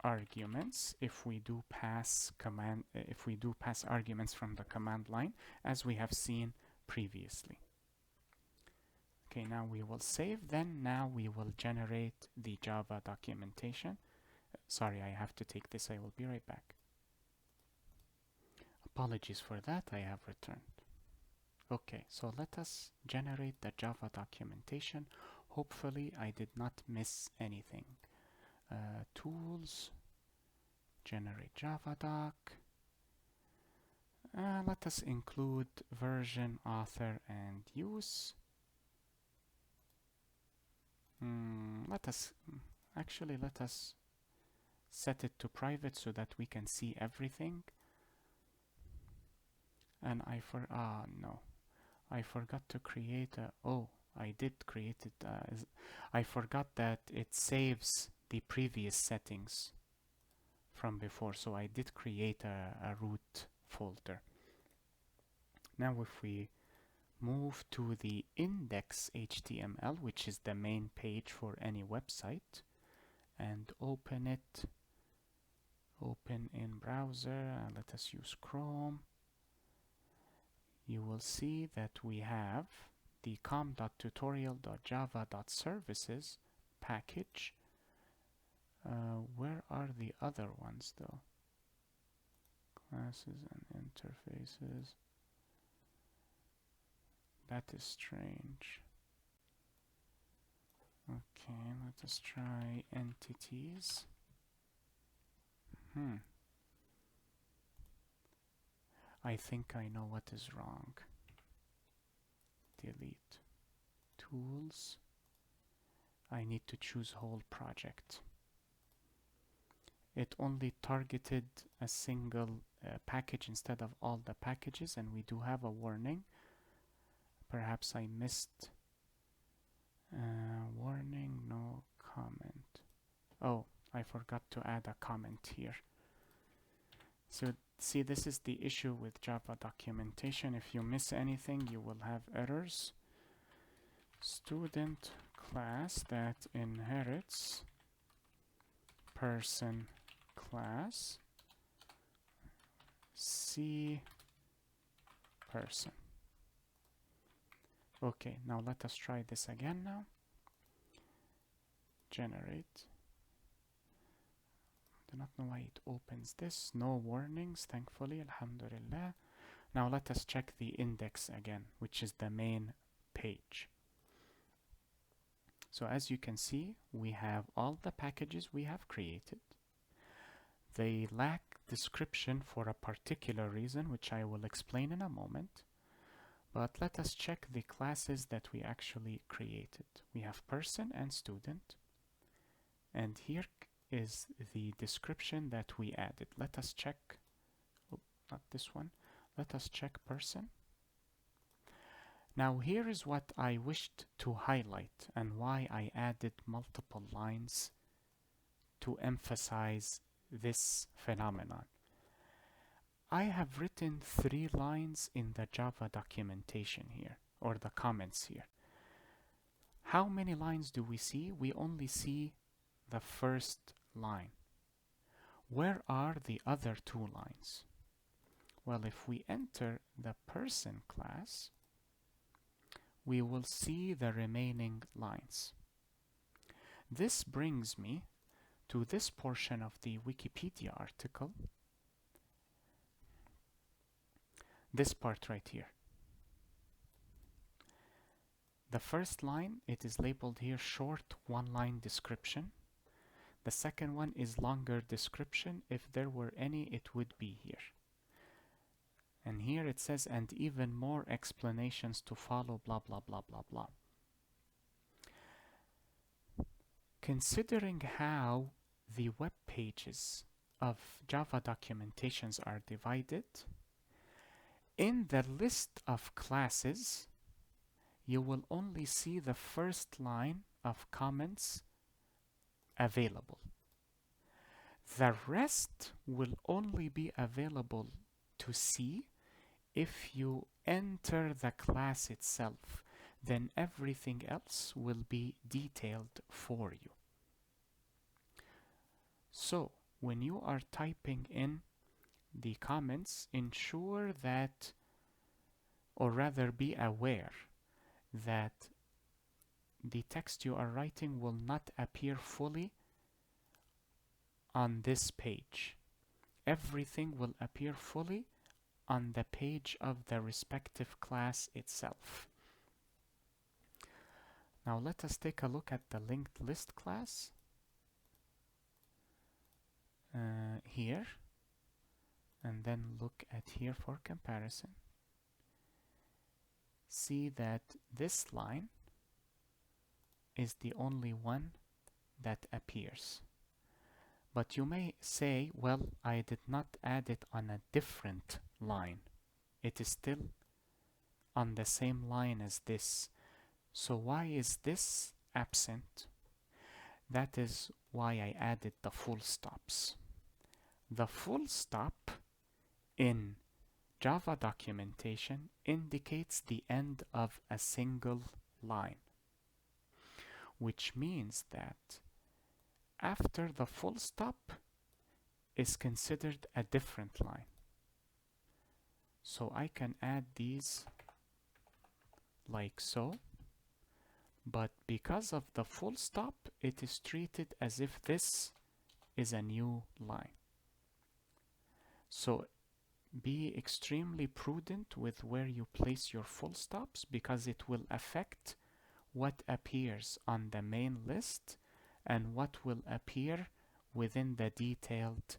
arguments if we do pass arguments from the command line, as we have seen previously. Okay, now we will save. Then now we will generate the Java documentation. Sorry, I have to take this. I will be right back. Apologies for that. I have returned. Okay, so let us generate the Java documentation. Hopefully I did not miss anything. Tools, generate Javadoc. Let us include version, author, and use. Let us set it to private so that we can see everything. And I forgot to create I did create it. I forgot that it saves the previous settings from before, so I did create a root folder. Now if we move to the index.html, which is the main page for any website, and open it, open in browser, let us use Chrome, you will see that we have the com.tutorial.java.services package. Where are the other ones though? classes and interfaces. That is strange. Okay, let us try entities. I think I know what is wrong. Delete. Tools. I need to choose whole project. It only targeted a single package instead of all the packages, and we do have a warning. Perhaps I missed warning, no comment. Oh, I forgot to add a comment here. So see, this is the issue with Java documentation. If you miss anything, you will have errors. Student class that inherits person class C person. Okay, now let us try this again now. Generate. Do not know why it opens this. No warnings, thankfully, alhamdulillah. Now let us check the index again, which is the main page. So as you can see, we have all the packages we have created. They lack description for a particular reason, which I will explain in a moment. But let us check the classes that we actually created. We have person and student. And here is the description that we added. Let us check, oh, not this one. Let us check person. Now here is what I wished to highlight and why I added multiple lines to emphasize this phenomenon. I have written 3 lines in the Java documentation here, or the comments here. How many lines do we see? We only see the first line. Where are the other 2 lines? Well, if we enter the person class, we will see the remaining lines. This brings me to this portion of the Wikipedia article. This part right here. The first line, it is labeled here short 1-line description. The second one is longer description. If there were any, it would be here. And here it says, and even more explanations to follow, blah, blah, blah, blah, blah. Considering how the web pages of Java documentations are divided, in the list of classes, you will only see the first line of comments available. The rest will only be available to see if you enter the class itself. Then everything else will be detailed for you. So when you are typing in the comments, ensure that, or rather be aware that the text you are writing will not appear fully on this page. Everything will appear fully on the page of the respective class itself. Now let us take a look at the linked list class here, and then look at here for comparison. See that this line is the only one that appears. But you may say, well, I did not add it on a different line. It is still on the same line as this. So why is this absent? That is why I added the full stops. The full stop in Java documentation indicates the end of a single line, which means that after the full stop is considered a different line. So I can add these like so, but because of the full stop, it is treated as if this is a new line. So be extremely prudent with where you place your full stops, because it will affect what appears on the main list and what will appear within the detailed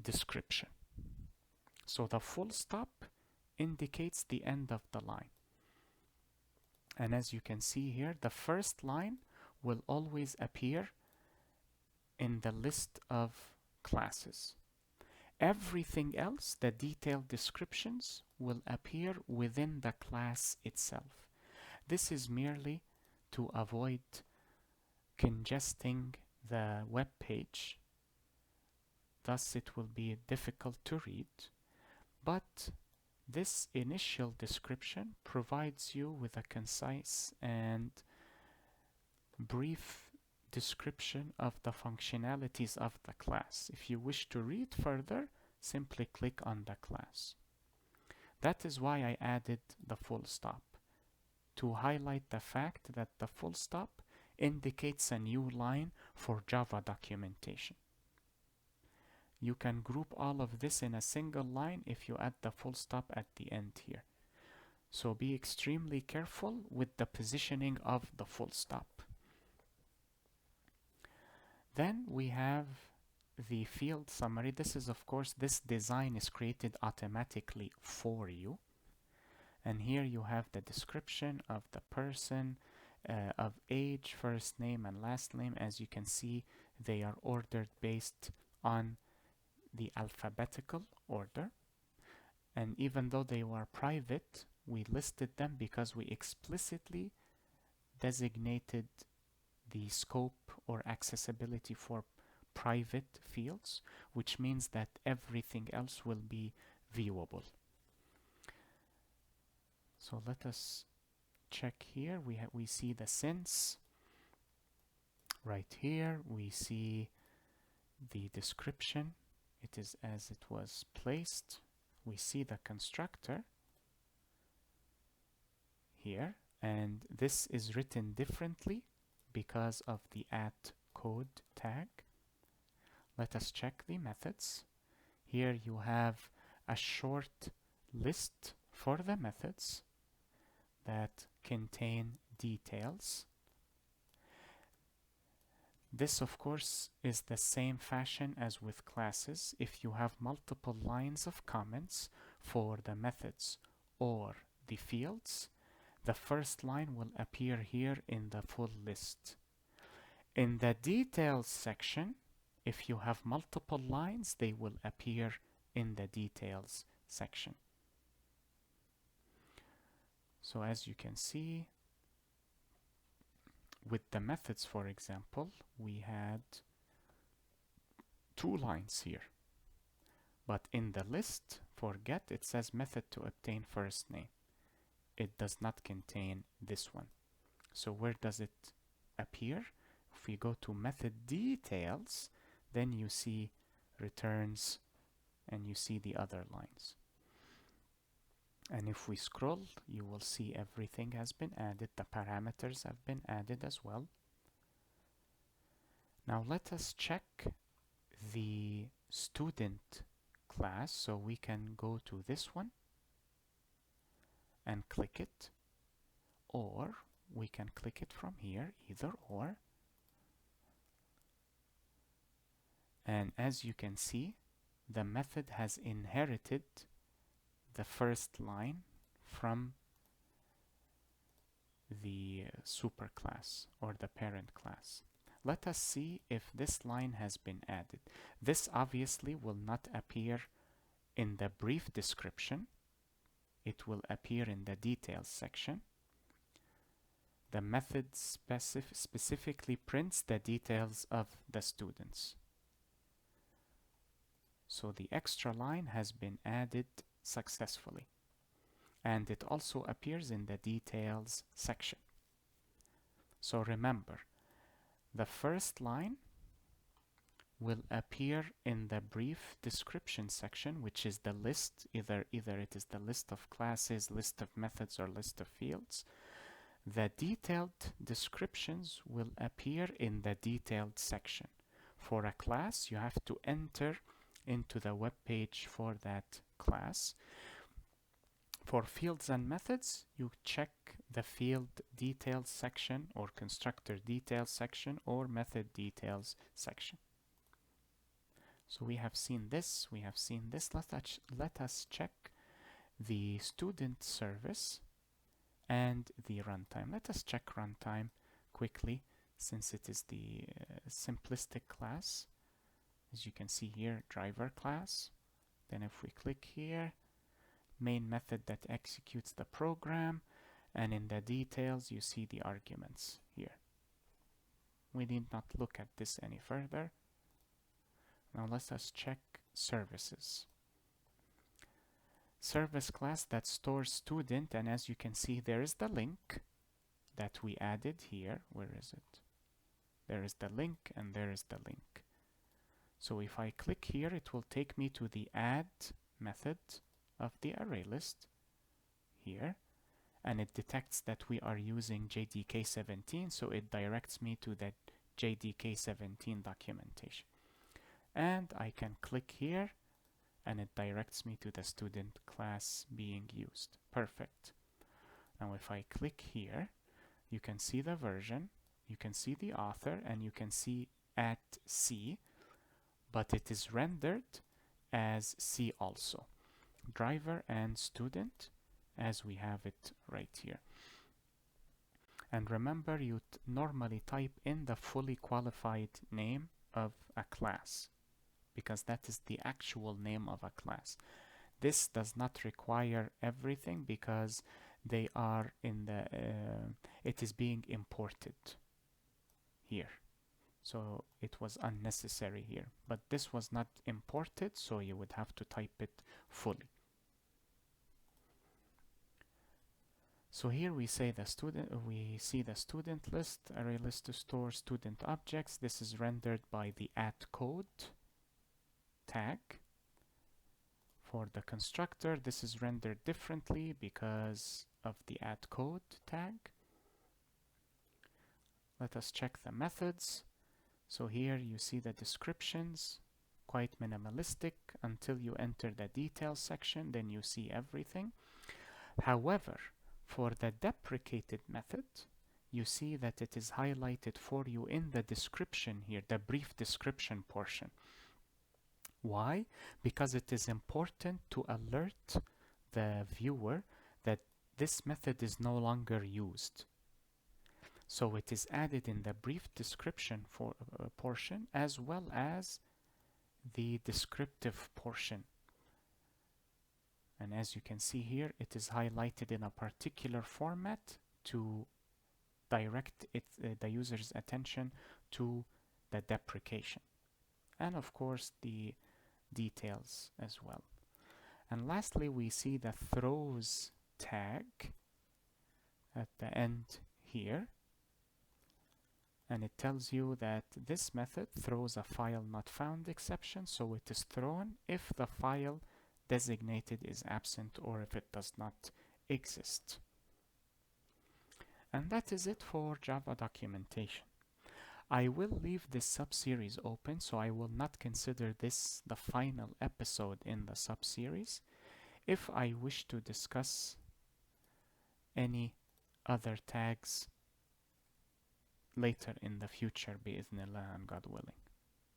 description. So the full stop indicates the end of the line. And as you can see here, the first line will always appear in the list of classes. Everything else, the detailed descriptions, will appear within the class itself. This is merely to avoid congesting the web page. Thus, it will be difficult to read. But this initial description provides you with a concise and brief description of the functionalities of the class. If you wish to read further, simply click on the class. That is why I added the full stop, to highlight the fact that the full stop indicates a new line for Java documentation. You can group all of this in a single line if you add the full stop at the end here. So be extremely careful with the positioning of the full stop. Then we have the field summary. This is, of course, this design is created automatically for you. And here you have the description of the person, of age, first name and last name. As you can see, they are ordered based on the alphabetical order. And even though they were private, we listed them because we explicitly designated the scope or accessibility for private fields, which means that everything else will be viewable. So let us check here. We see the since. Right here we see the description. It is as it was placed. We see the constructor here, and this is written differently because of the @code tag. Let us check the methods. Here you have a short list for the methods that contain details. This, of course, is the same fashion as with classes. If you have multiple lines of comments for the methods or the fields, the first line will appear here in the full list. In the details section, if you have multiple lines, they will appear in the details section. So as you can see, with the methods, for example, we had 2 lines here. But in the list for get, it says method to obtain first name. It does not contain this one. So where does it appear? If we go to method details, then you see returns and you see the other lines. And if we scroll, you will see everything has been added. The parameters have been added as well. Now let us check the student class. So we can go to this one and click it, or we can click it from here, either or. And as you can see, the method has inherited the first line from the superclass or the parent class. Let us see if this line has been added. This obviously will not appear in the brief description. It will appear in the details section. The method specifically prints the details of the students. So the extra line has been added successfully, and it also appears in the details section. So remember, the first line will appear in the brief description section, which is the list. Either it is the list of classes, list of methods, or list of fields. The detailed descriptions will appear in the detailed section. For a class, you have to enter into the web page for that class. For fields and methods, you check the field details section or constructor details section or method details section. So we have seen this, Let us check the student service and the runtime. Let us check runtime quickly since it is the simplistic class. As you can see here, driver class. Then if we click here, main method that executes the program, and in the details you see the arguments here. We need not look at this any further. Now let us check services. Service class that stores student, and as you can see there is the link that we added here. Where is it? There is the link and there is the link. So if I click here, it will take me to the add method of the array list here, and it detects that we are using JDK17, so it directs me to that JDK17 documentation. And I can click here and it directs me to the student class being used. Perfect. Now if I click here, you can see the version, you can see the author, and you can see at C, but it is rendered as C also. Driver and student, as we have it right here. And remember, you normally type in the fully qualified name of a class, because that is the actual name of a class. This does not require everything because they are in the it is being imported here, so it was unnecessary here, but this was not imported, so you would have to type it fully. So here we say we see the student list, array list to store student objects. This is rendered by the @code tag. For the constructor, this is rendered differently because of the @code tag. Let us check the methods. So here you see the descriptions, quite minimalistic until you enter the details section, then you see everything. However, for the deprecated method, you see that it is highlighted for you in the description here, the brief description portion. Why? Because it is important to alert the viewer that this method is no longer used. So it is added in the brief description portion as well as the descriptive portion. And as you can see here, it is highlighted in a particular format to direct the user's attention to the deprecation. And of course the details as well. And lastly, we see the throws tag at the end here. And it tells you that this method throws a file not found exception, so it is thrown if the file designated is absent or if it does not exist. And that is it for Java documentation. I will leave this sub-series open, so I will not consider this the final episode in the sub-series. If I wish to discuss any other tags later in the future, bi'idhnillah and God willing.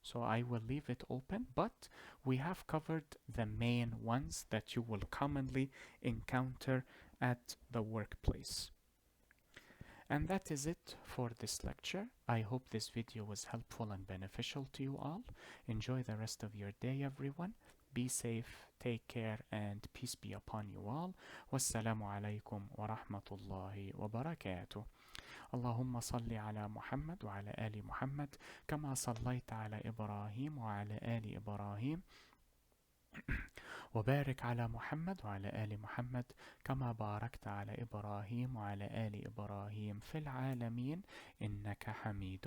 So I will leave it open, but we have covered the main ones that you will commonly encounter at the workplace. And that is it for this lecture. I hope this video was helpful and beneficial to you all. Enjoy the rest of your day, everyone. Be safe, take care, and peace be upon you all. Wassalamu alaikum wa rahmatullahi wa barakatuh. اللهم صل على محمد وعلى آل محمد كما صليت على إبراهيم وعلى آل إبراهيم وبارك على محمد وعلى آل محمد كما باركت على إبراهيم وعلى آل إبراهيم في العالمين إنك حميد